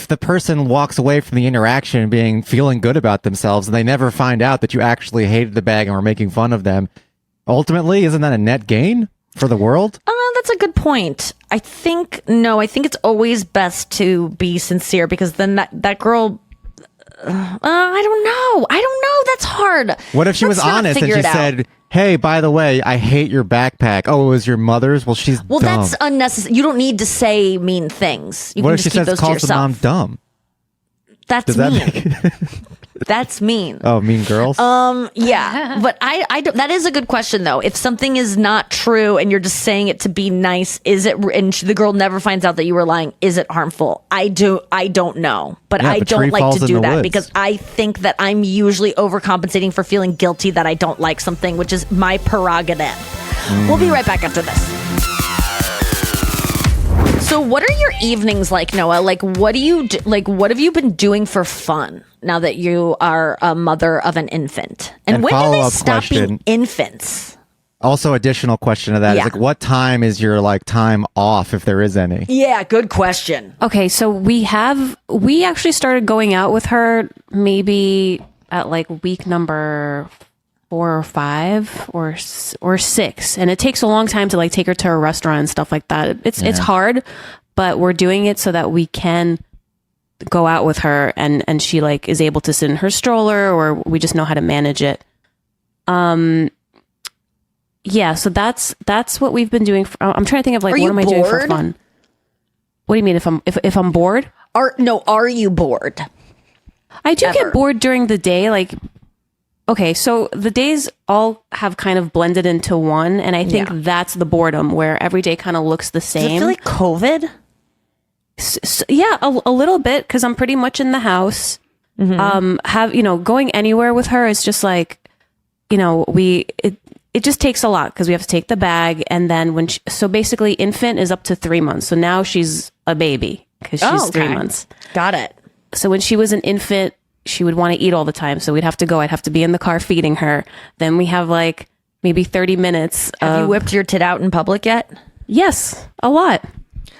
the person walks away from the interaction feeling good about themselves and they never find out that you actually hated the bag and were making fun of them, ultimately, isn't that a net gain for the world? That's a good point. I think it's always best to be sincere because then that girl, I don't know. That's hard. What if she was honest and she said, hey, by the way, I hate your backpack. Oh, it was your mother's? Well, she's dumb. That's unnecessary. You don't need to say mean things. You what can if she just keep says those to calls the mom yourself. dumb? That's mean. That's mean. Oh, Mean Girls? Yeah. But I don't, that is a good question though. If something is not true and you're just saying it to be nice, and the girl never finds out that you were lying, is it harmful? I don't know. But I don't like to do that because I think that I'm usually overcompensating for feeling guilty that I don't like something, which is my prerogative. We'll be right back after this. So what are your evenings like, Noah? Like, what do you do, what have you been doing for fun now that you are a mother of an infant? And when do they stop being infants? Also, additional question to that is what time is your time off if there is any? Yeah, good question. Okay, so we actually started going out with her maybe at week number 4 or 5 or 6, and it takes a long time to take her to a restaurant and stuff like that. It's hard, but we're doing it so that we can go out with her and she is able to sit in her stroller, or we just know how to manage it. Yeah, so that's what we've been doing. I'm trying to think of what am I doing for fun? What do you mean if I'm bored? Are you bored? I do get bored during the day, okay, so the days all have kind of blended into one, and I think that's the boredom, where every day kind of looks the same. Does it feel like COVID? Yeah, a little bit, because I'm pretty much in the house. Mm-hmm. Going anywhere with her is just it just takes a lot, because we have to take the bag, and then so basically infant is up to 3 months. So now she's a baby because she's 3 okay. months. Got it. So when she was an infant, she would want to eat all the time. So I'd have to be in the car feeding her. Then we have like maybe 30 minutes. Have you whipped your tit out in public yet? Yes, a lot.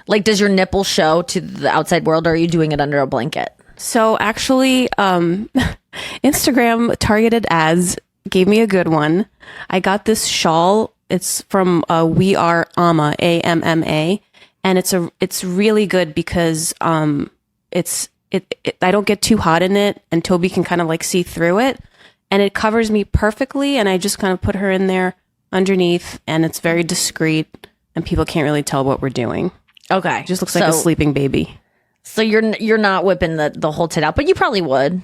Like, does your nipple show to the outside world, or are you doing it under a blanket? So actually, Instagram targeted ads gave me a good one. I got this shawl. It's from We Are Amma, AMMA, and it's really good because I don't get too hot in it, and Toby can kind of like see through it, and it covers me perfectly. And I just kind of put her in there underneath, and it's very discreet, and people can't really tell what we're doing. Okay, It just looks like a sleeping baby. So you're not whipping the whole tit out, but you probably would.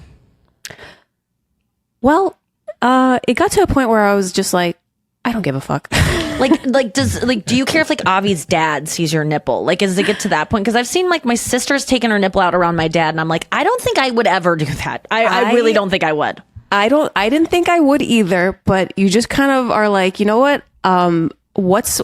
Well, it got to a point where I was just like, I don't give a fuck. Do you care if like Avi's dad sees your nipple? Like, does it get to that point? Because I've seen like my sister's taken her nipple out around my dad, and I'm like, I don't think I would ever do that. I really don't think I would. I didn't think I would either, but you just kind of are like, you know what? What's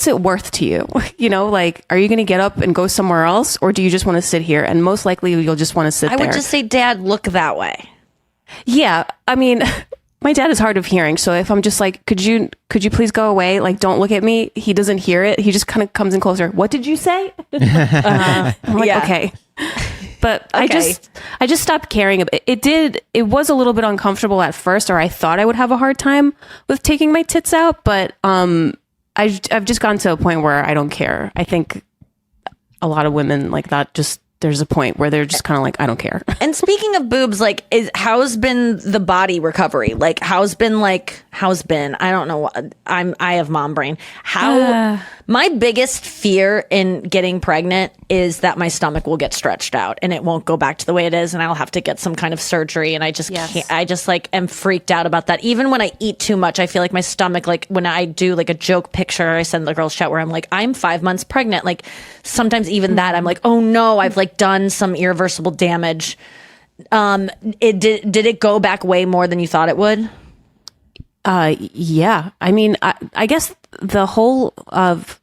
it worth to you? You know, like, are you going to get up and go somewhere else, or do you just want to sit here? And most likely you'll just want to sit there. I would just say, Dad, look that way. Yeah. I mean, my dad is hard of hearing. So if I'm just like, could you please go away? Like, don't look at me. He doesn't hear it. He just kind of comes in closer. What did you say? I'm like, Yeah. okay. But Okay. I just stopped caring about it. It was a little bit uncomfortable at first, or I thought I would have a hard time with taking my tits out, but I've just gotten to a point where I don't care. I think a lot of women like that, just there's a point where they're just kind of like, I don't care. And speaking of boobs, like, how's been the body recovery? Like, how's been? I don't know. I have mom brain. My biggest fear in getting pregnant is that my stomach will get stretched out and it won't go back to the way it is, and I'll have to get some kind of surgery. And I just can't. I just like am freaked out about that. Even when I eat too much, I feel like my stomach. Like when I do like a joke picture, I send the girls chat where I'm like, I'm 5 months pregnant. Like sometimes even that, I'm like, oh no, I've like done some irreversible damage. Did it go back way more than you thought it would? Yeah. I mean, I guess the whole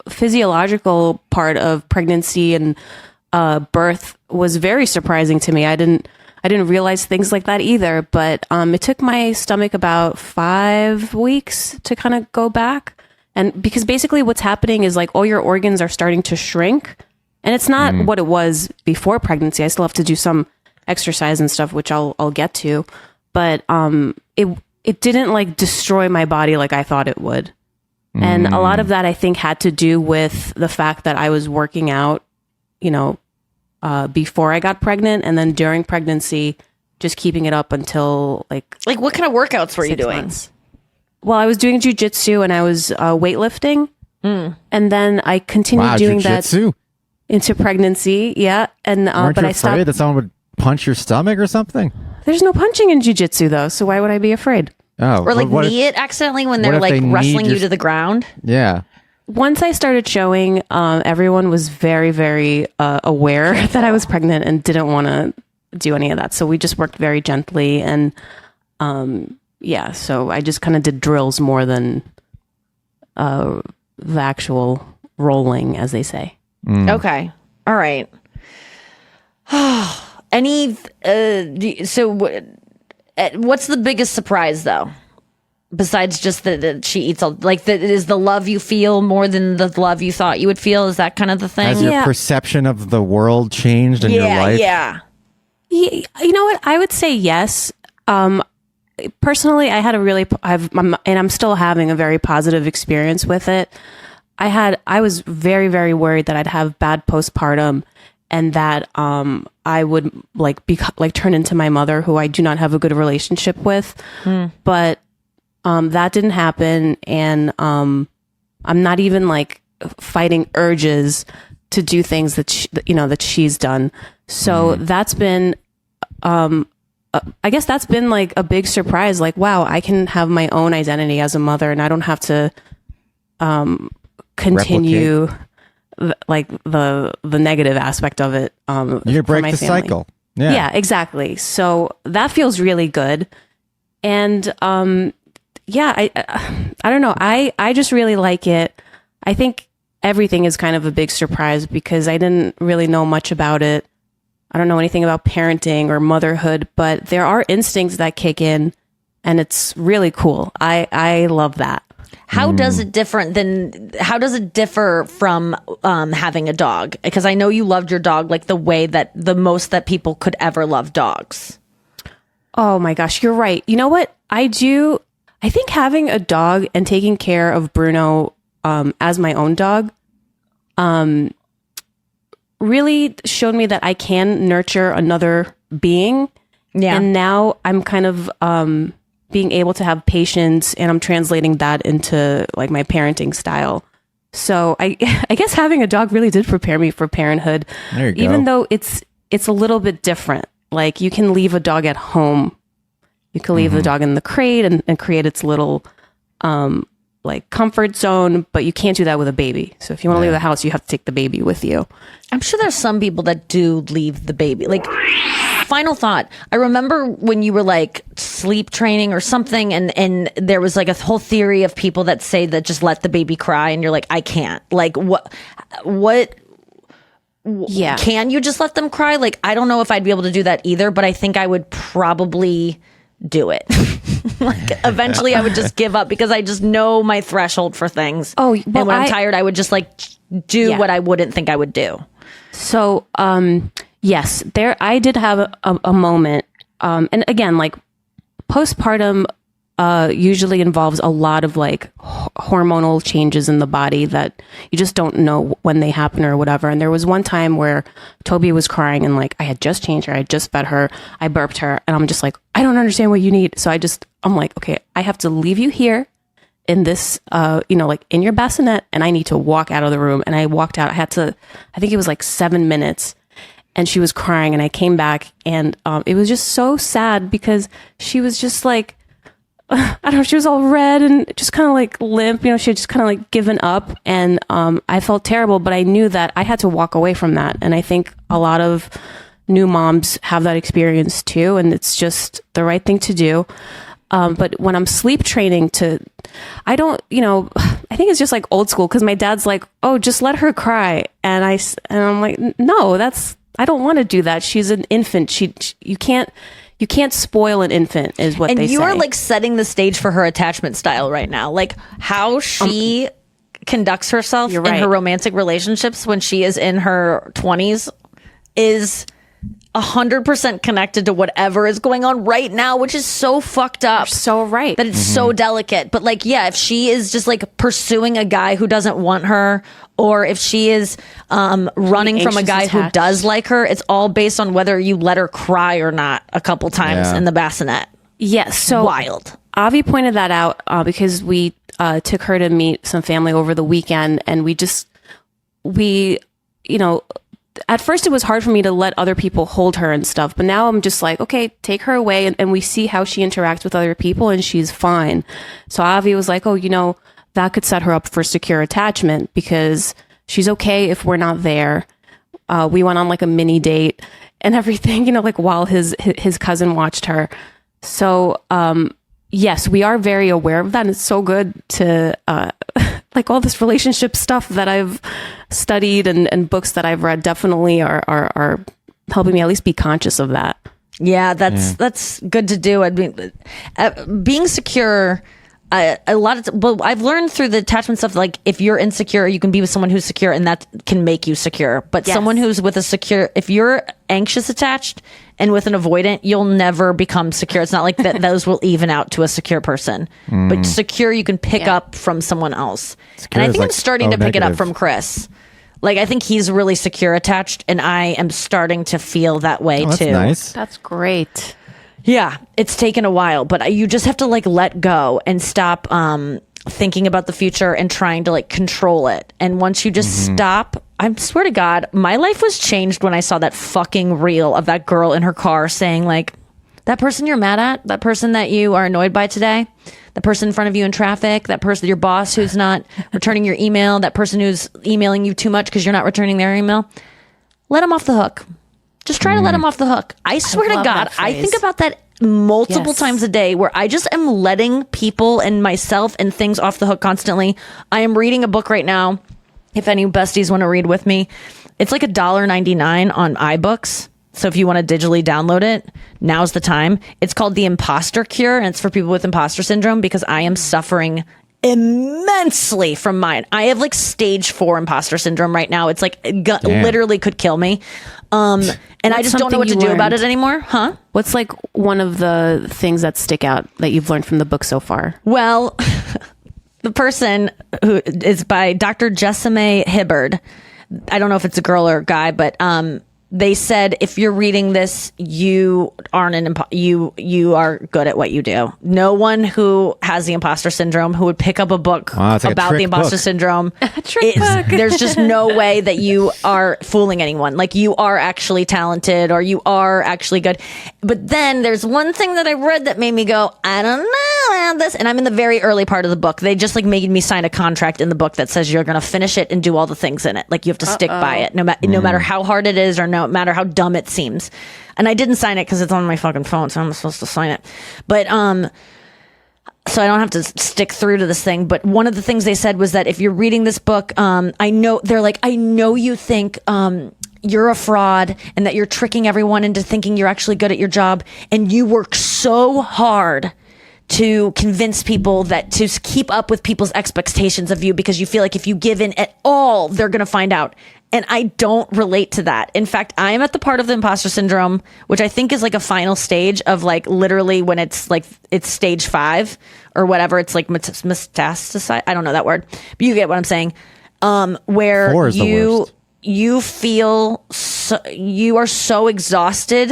physiological part of pregnancy and birth was very surprising to me. I didn't realize things like that either. But it took my stomach about 5 weeks to kind of go back, and because basically what's happening is like all your organs are starting to shrink, and it's not what it was before pregnancy. I still have to do some exercise and stuff, which I'll get to, but it didn't like destroy my body like I thought it would. And a lot of that I think had to do with the fact that I was working out, you know, before I got pregnant, and then during pregnancy, just keeping it up until like what kind of workouts were you 6 doing? months. Well, I was doing jujitsu and I was weightlifting, and then I continued doing jujitsu? that into pregnancy. Yeah, and Aren't but you I afraid stopped. that someone would punch your stomach or something? There's no punching in jujitsu though, so why would I be afraid? Oh, Or like what if- knee it accidentally when what they're if like they need wrestling your you to the ground? Yeah. Once I started showing, everyone was very, very aware that I was pregnant and didn't want to do any of that. So we just worked very gently, and yeah. So I just kind of did drills more than the actual rolling, as they say. Okay. All right. What's the biggest surprise though? Besides just that she eats all, like, is the love you feel more than the love you thought you would feel? Is that kind of the thing? Has your Yeah. perception of the world changed in your life? Yeah. You know what? I would say yes. Personally, I had and I'm still having a very positive experience with it. I was very, very worried that I'd have bad postpartum, and that I would turn into my mother, who I do not have a good relationship with. But that didn't happen, and I'm not even like fighting urges to do things that that she's done. So that's been, I guess that's been like a big surprise. Like, wow, I can have my own identity as a mother, and I don't have to continue like the negative aspect of it. You break the cycle. Yeah, exactly. So that feels really good, and yeah, I don't know. I just really like it. I think everything is kind of a big surprise because I didn't really know much about it. I don't know anything about parenting or motherhood, but there are instincts that kick in, and it's really cool. I love that. How does it differ from having a dog? Because I know you loved your dog like the way that the most that people could ever love dogs. Oh my gosh, you're right. You know what? I think having a dog and taking care of Bruno as my own dog really showed me that I can nurture another being. Yeah. And now I'm kind of being able to have patience, and I'm translating that into like my parenting style. So I guess having a dog really did prepare me for parenthood. There you go. Even though it's a little bit different. Like you can leave a dog at home. You can leave the dog in the crate and create its little like comfort zone, but you can't do that with a baby. So if you want to leave the house, you have to take the baby with you. I'm sure there's some people that do leave the baby. Like, final thought. I remember when you were like sleep training or something, and there was like a whole theory of people that say that just let the baby cry, and you're like, I can't. Like, what? Yeah. Can you just let them cry? Like, I don't know if I'd be able to do that either, but I think I would probably do it. Like, eventually I would just give up because I just know my threshold for things. Oh, and well, when I'm tired, I would just like do what I wouldn't think I would do. So, yes, I did have a moment. And again, like postpartum usually involves a lot of like hormonal changes in the body that you just don't know when they happen or whatever. And there was one time where Toby was crying and like I had just changed her, I had just fed her, I burped her, and I'm just like, I don't understand what you need. So I'm like, okay, I have to leave you here in this, like in your bassinet, and I need to walk out of the room. And I walked out. I think it was like 7 minutes, and she was crying, and I came back, and it was just so sad because she was just like, I don't know, she was all red and just kind of like limp, she had just kind of like given up, and I felt terrible, but I knew that I had to walk away from that. And I think a lot of new moms have that experience too, and it's just the right thing to do. But when I'm sleep training I think it's just like old school, because my dad's like, oh, just let her cry. And I'm like, no, I don't want to do that. She's an infant. You can't spoil an infant, is what they say. And you are like setting the stage for her attachment style right now. Like how she conducts herself in her romantic relationships when she is in her 20s is 100% connected to whatever is going on right now, which is so fucked up. You're so right. That it's so delicate. But like, yeah, if she is just like pursuing a guy who doesn't want her, or if she is running from a guy who does like her, it's all based on whether you let her cry or not a couple times in the bassinet. Yes. So wild. Avi pointed that out because we took her to meet some family over the weekend, and at first it was hard for me to let other people hold her and stuff, but now I'm just like, okay, take her away, and we see how she interacts with other people, and she's fine. So Avi was like, oh, that could set her up for secure attachment because she's okay if we're not there. We went on like a mini date and everything, like while his cousin watched her. So yes, we are very aware of that, and it's so good to like all this relationship stuff that I've studied and books that I've read definitely are helping me at least be conscious of that. Yeah, that's good to do. I mean, being secure. I've learned through the attachment stuff, like if you're insecure, you can be with someone who's secure, and that can make you secure. But someone who's with a secure, if you're anxious attached and with an avoidant, you'll never become secure. It's not like that; those will even out to a secure person. But secure, you can pick up from someone else. Secure, and I think I'm starting to pick it up from Chris. Like, I think he's really secure attached, and I am starting to feel that way that's too. Nice. That's great. Yeah, it's taken a while, but you just have to like let go and stop thinking about the future and trying to like control it. And once you just stop, I swear to God, my life was changed when I saw that fucking reel of that girl in her car saying like, that person you're mad at, that person that you are annoyed by today, the person in front of you in traffic, that person, your boss who's not returning your email, that person who's emailing you too much because you're not returning their email, let them off the hook. Just try to let them off the hook. I swear to God, I think about that multiple times a day where I just am letting people and myself and things off the hook constantly. I am reading a book right now If any besties want to read with me, it's like $1.99 on iBooks. So if you want to digitally download it, now's the time. It's called The Imposter Cure, and it's for people with imposter syndrome because I am suffering immensely from mine. I have like stage 4 imposter syndrome right now. It's like literally could kill me. And I just don't know what to do about it anymore. Huh? What's like one of the things that stick out that you've learned from the book so far? Well, the person who is by Dr. Jessime Hibbard. I don't know if it's a girl or a guy, but they said if you're reading this, you aren't you are good at what you do. No one who has the imposter syndrome who would pick up a book like about the imposter syndrome. There's just no way that you are fooling anyone. Like you are actually talented or you are actually good. But then there's one thing that I read that made me go, I don't know about this. And I'm in the very early part of the book. They just like made me sign a contract in the book that says you're going to finish it and do all the things in it. Like you have to stick by it no matter how hard it is or no matter how dumb it seems. And I didn't sign it because it's on my fucking phone, so I'm supposed to sign it. But so I don't have to stick through to this thing. But one of the things they said was that if you're reading this book, I know you think you're a fraud and that you're tricking everyone into thinking you're actually good at your job, and you work so hard to convince people that to keep up with people's expectations of you because you feel like if you give in at all, they're going to find out. And I don't relate to that. In fact, I am at the part of the imposter syndrome, which I think is like a final stage of like literally when it's like, it's stage 5 or whatever. It's like metastasize. I don't know that word, but you get what I'm saying. Where 4 is the worst. You feel you are so exhausted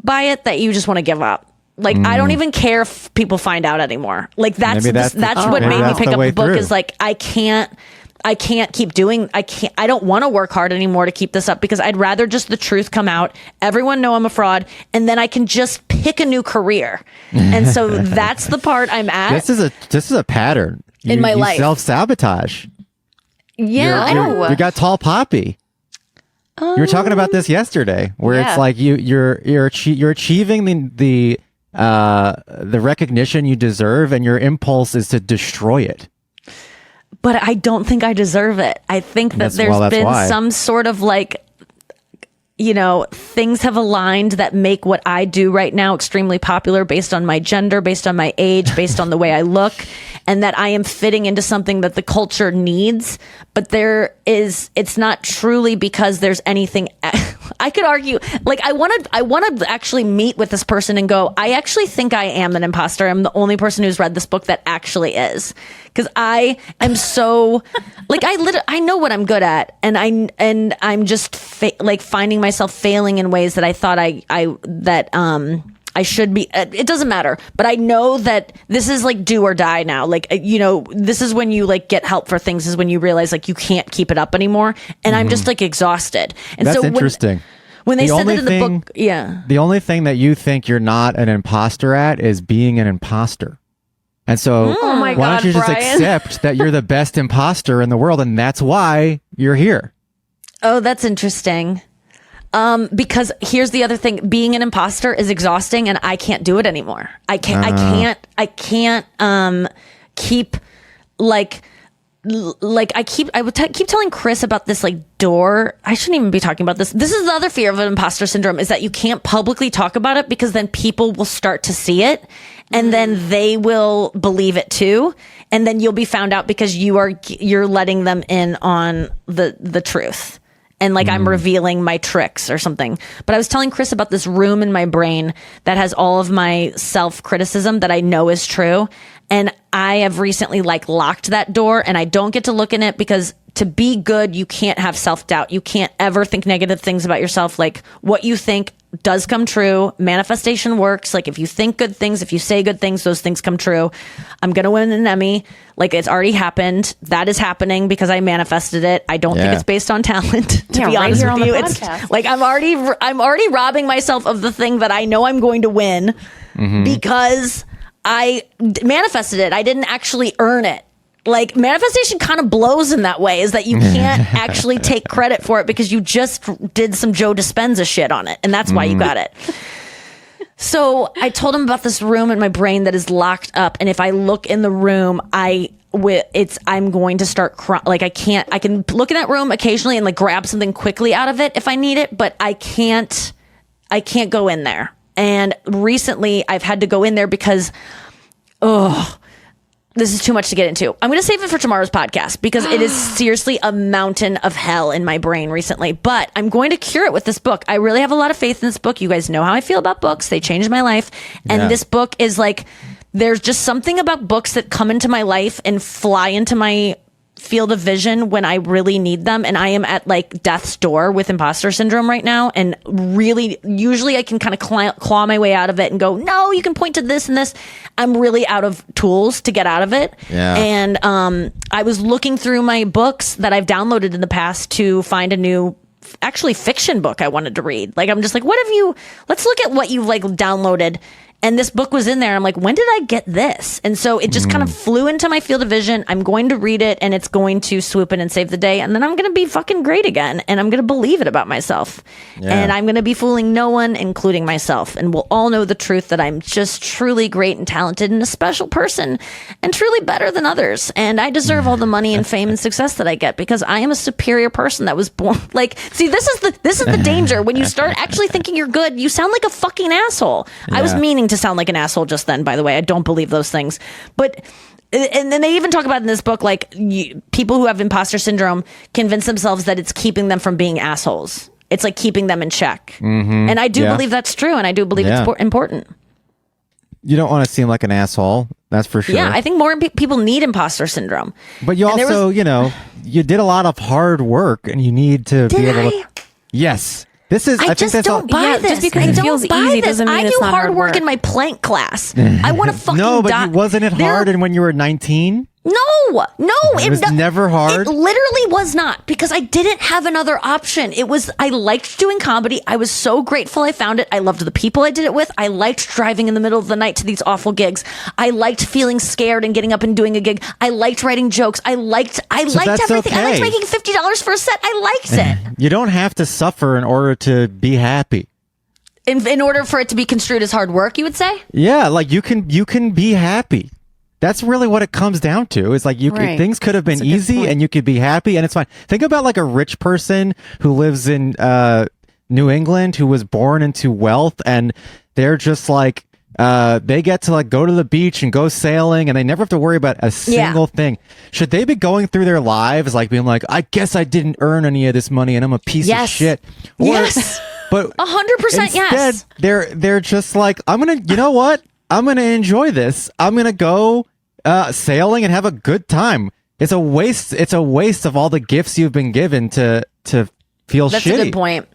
by it that you just want to give up. Like, I don't even care if people find out anymore. Like that's what made me pick up the book is like, I can't keep doing, I don't want to work hard anymore to keep this up because I'd rather just the truth come out. Everyone know I'm a fraud. And then I can just pick a new career. And so that's the part I'm at. This is a pattern in my life. Self-sabotage. Yeah, I know. You got tall poppy. You were talking about this yesterday where it's like you're achieving the recognition you deserve and your impulse is to destroy it. But I don't think I deserve it. I think that there's been some sort of like, you know, things have aligned that make what I do right now extremely popular based on my gender, based on my age, based on the way I look, and that I am fitting into something that the culture needs. But it's not truly because there's anything. I could argue, like, I want to actually meet with this person and go, I actually think I am an imposter. I'm the only person who's read this book that actually is. Because I am so, like, I know what I'm good at, and I'm just finding myself failing in ways that I thought I should be. It doesn't matter, but I know that this is like do or die now. Like, you know, this is when you like get help for things is when you realize like you can't keep it up anymore, and I'm just like exhausted. And that's so interesting. When they said that in the book, the only thing that you think you're not an imposter at is being an imposter. And so why don't you just accept that you're the best imposter in the world, and that's why you're here? Oh, that's interesting. Because here's the other thing: being an imposter is exhausting, and I can't do it anymore. I can't keep I would keep telling Chris about this like door. I shouldn't even be talking about this. This is the other fear of an imposter syndrome is that you can't publicly talk about it because then people will start to see it and then they will believe it too. And then you'll be found out because you're letting them in on the truth. And like I'm revealing my tricks or something. But I was telling Chris about this room in my brain that has all of my self-criticism that I know is true. And I have recently like locked that door and I don't get to look in it because to be good, you can't have self-doubt. You can't ever think negative things about yourself. Like what you think does come true. Manifestation works. Like if you think good things, if you say good things, those things come true. I'm going to win an Emmy. Like it's already happened. That is happening because I manifested it. I don't think it's based on talent, to be honest with you. It's like I'm already robbing myself of the thing that I know I'm going to win because I manifested it. I didn't actually earn it. Like manifestation kind of blows in that way is that you can't actually take credit for it because you just did some Joe Dispenza shit on it. And that's why you got it. So I told him about this room in my brain that is locked up. And if I look in the room, I I'm going to start crying. Like I can look in that room occasionally and like grab something quickly out of it if I need it, but I can't go in there. And recently I've had to go in there because, this is too much to get into. I'm going to save it for tomorrow's podcast because it is seriously a mountain of hell in my brain recently, but I'm going to cure it with this book. I really have a lot of faith in this book. You guys know how I feel about books. They changed my life. And this book is like, there's just something about books that come into my life and fly into my field of vision when I really need them. And I am at like death's door with imposter syndrome right now. And really, usually I can kind of claw my way out of it and go, no, you can point to this and this. I'm really out of tools to get out of it. Yeah. And I was looking through my books that I've downloaded in the past to find a new actually fiction book I wanted to read. Like, I'm just like, let's look at what you've like downloaded. And this book was in there. I'm like, when did I get this? And so it just kind of flew into my field of vision. I'm going to read it and it's going to swoop in and save the day. And then I'm going to be fucking great again. And I'm going to believe it about myself. Yeah. And I'm going to be fooling no one, including myself. And we'll all know the truth that I'm just truly great and talented and a special person and truly better than others. And I deserve all the money and fame and success that I get because I am a superior person that was born. Like, see, this is the danger. When you start actually thinking you're good, you sound like a fucking asshole. I was meaning to sound like an asshole just then, by the way. I don't believe those things. But and then they even talk about in this book, like people who have imposter syndrome convince themselves that it's keeping them from being assholes. It's like keeping them in check. And I do believe that's true. And I do believe it's important. You don't want to seem like an asshole. That's for sure. Yeah, I think more people need imposter syndrome. But you also, you did a lot of hard work and you need to be able to. Yes. This is. I just think that's don't buy this. Just because I it don't feels buy easy this. doesn't mean I it's do not hard work in my plank class. I want to fucking No, but die. wasn't it hard? And when you were 19? No, It was never hard? It literally was not because I didn't have another option. I liked doing comedy. I was so grateful I found it. I loved the people I did it with. I liked driving in the middle of the night to these awful gigs. I liked feeling scared and getting up and doing a gig. I liked writing jokes. I liked that's everything. I liked okay. making $50 for a set. I liked it. You don't have to suffer in order to be happy. In order for it to be construed as hard work, you would say? Yeah, like you can be happy. That's really what it comes down to. It's like things could have been easy and you could be happy and it's fine. Think about like a rich person who lives in New England who was born into wealth and they're just like they get to like go to the beach and go sailing and they never have to worry about a single thing. Should they be going through their lives like being like, I guess I didn't earn any of this money and I'm a piece of shit? Or, yes. But 100% yes. They're just like, you know what? I'm gonna enjoy this. I'm gonna go sailing and have a good time. It's a waste. It's a waste of all the gifts you've been given to feel That's shitty. a good point.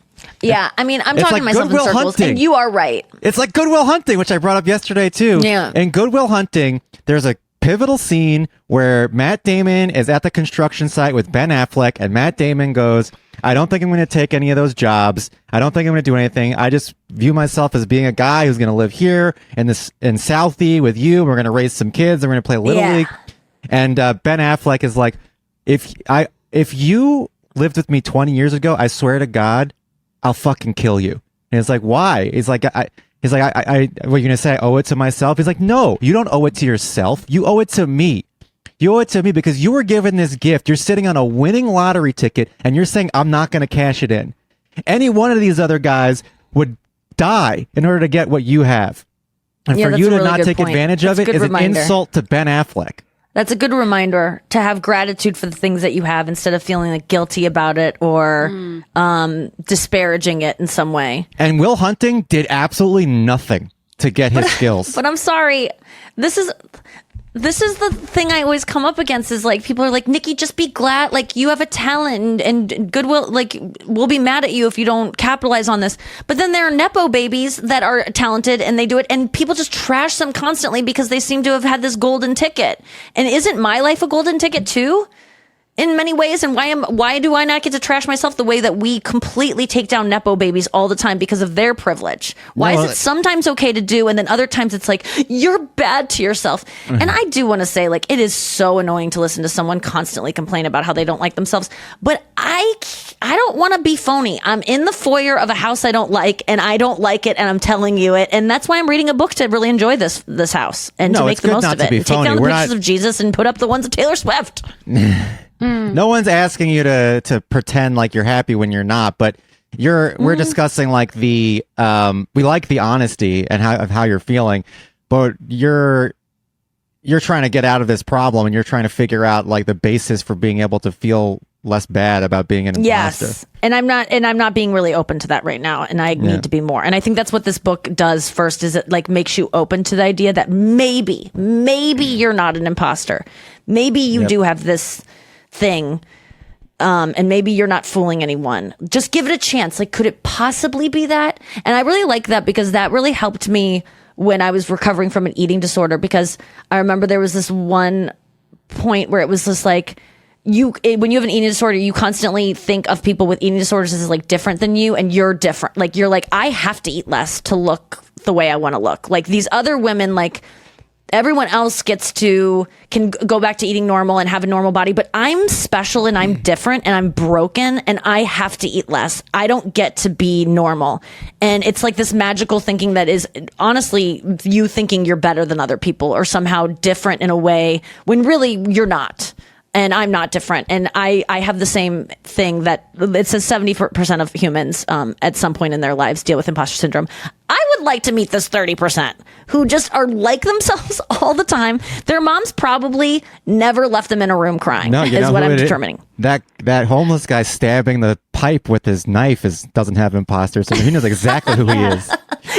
Yeah, I mean, I'm It's talking like to myself in Goodwill circles, Hunting. and you are right. It's like Goodwill Hunting, which I brought up yesterday too. Yeah. In Goodwill Hunting, there's a pivotal scene where Matt Damon is at the construction site with Ben Affleck, and Matt Damon goes, I don't think I'm going to take any of those jobs. I don't think I'm going to do anything. I just view myself as being a guy who's going to live here in Southie with you. We're going to raise some kids. And we're going to play Little League. And Ben Affleck is like, if you lived with me 20 years ago, I swear to God, I'll fucking kill you. And it's like, why? He's like, what are you going to say? I owe it to myself? He's like, no, you don't owe it to yourself. You owe it to me. You owe it to me because you were given this gift. You're sitting on a winning lottery ticket and you're saying, I'm not going to cash it in. Any one of these other guys would die in order to get what you have. And for you to not take advantage of it is an insult to Ben Affleck. That's a good reminder to have gratitude for the things that you have instead of feeling like guilty about it or disparaging it in some way. And Will Hunting did absolutely nothing to get his skills. But I'm sorry. This is the thing I always come up against is like people are like, Nikki, just be glad, like you have a talent and goodwill, like we'll be mad at you if you don't capitalize on this. But then there are Nepo babies that are talented and they do it and people just trash them constantly because they seem to have had this golden ticket. And isn't my life a golden ticket too? in many ways, and why do I not get to trash myself the way that we completely take down nepo babies all the time because of their privilege? Why is it sometimes okay to do, and then other times it's like you're bad to yourself? And I do want to say, like, it is so annoying to listen to someone constantly complain about how they don't like themselves, but I don't want to be phony. I'm in the foyer of a house I don't like, and I don't like it, and I'm telling you it, and that's why I'm reading a book to really enjoy this house and to make the most of it. And take down the pictures of Jesus and put up the ones of Taylor Swift. No one's asking you to pretend like you're happy when you're not, but we're discussing like we like the honesty and how you're feeling, but you're trying to get out of this problem and you're trying to figure out like the basis for being able to feel less bad about being an imposter. Yes. And I'm not being really open to that right now, and I need to be more. And I think that's what this book does first, is it like makes you open to the idea that maybe you're not an imposter. Maybe you do have this thing, and maybe you're not fooling anyone. Just give it a chance. Like, could it possibly be that? And I really like that because that really helped me when I was recovering from an eating disorder, because I remember there was this one point where it was just like, when you have an eating disorder, you constantly think of people with eating disorders as like different than you, and you're different. Like, you're like, I have to eat less to look the way I want to look. Like, these other women, like, everyone else can go back to eating normal and have a normal body, but I'm special and I'm different and I'm broken and I have to eat less. I don't get to be normal. And it's like this magical thinking that is honestly you thinking you're better than other people or somehow different in a way when really you're not. And I'm not different. And I have the same thing that it says 70% of humans at some point in their lives deal with imposter syndrome. I would like to meet this 30% who just are like themselves all the time. Their moms probably never left them in a room crying, is what I'm determining. That homeless guy stabbing the pipe with his knife doesn't have imposter syndrome. He knows exactly who he is.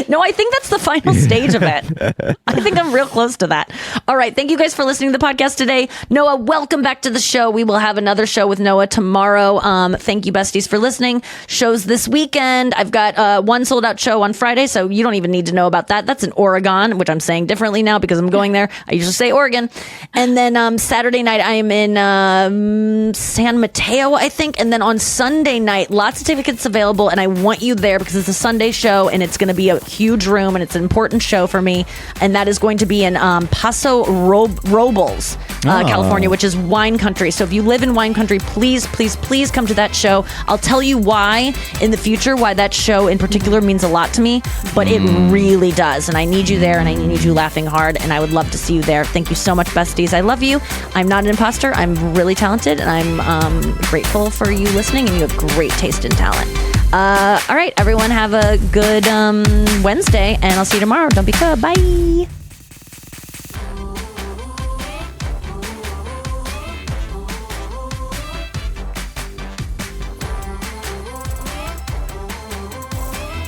No, I think that's the final stage of it. I think I'm real close to that. All right. Thank you guys for listening to the podcast today. Noah, welcome back to the show. We will have another show with Noah tomorrow. Thank you, besties, for listening. Shows this weekend. I've got one sold out show on Friday, so you don't even need to know about that. That's in Oregon, which I'm saying differently now because I'm going there. I usually say Oregon. And then Saturday night, I am in San Mateo, I think. And then on Sunday night, lots of tickets available, and I want you there because it's a Sunday show, and it's going to be a huge room, and it's an important show for me. And that is going to be in Paso Robles, California, which is wine country. So if you live in wine country, please, please, please come to that show. I'll tell you why in the future, why that show in particular means a lot to me, but it really does. And I need you there, and I need you laughing hard, and I would love to see you there. Thank you so much, besties. I love you. I'm not an imposter. I'm really talented, and I'm grateful for you listening, and you have great taste and talent. All right, everyone, have a good Wednesday, and I'll see you tomorrow. Don't be good. Bye.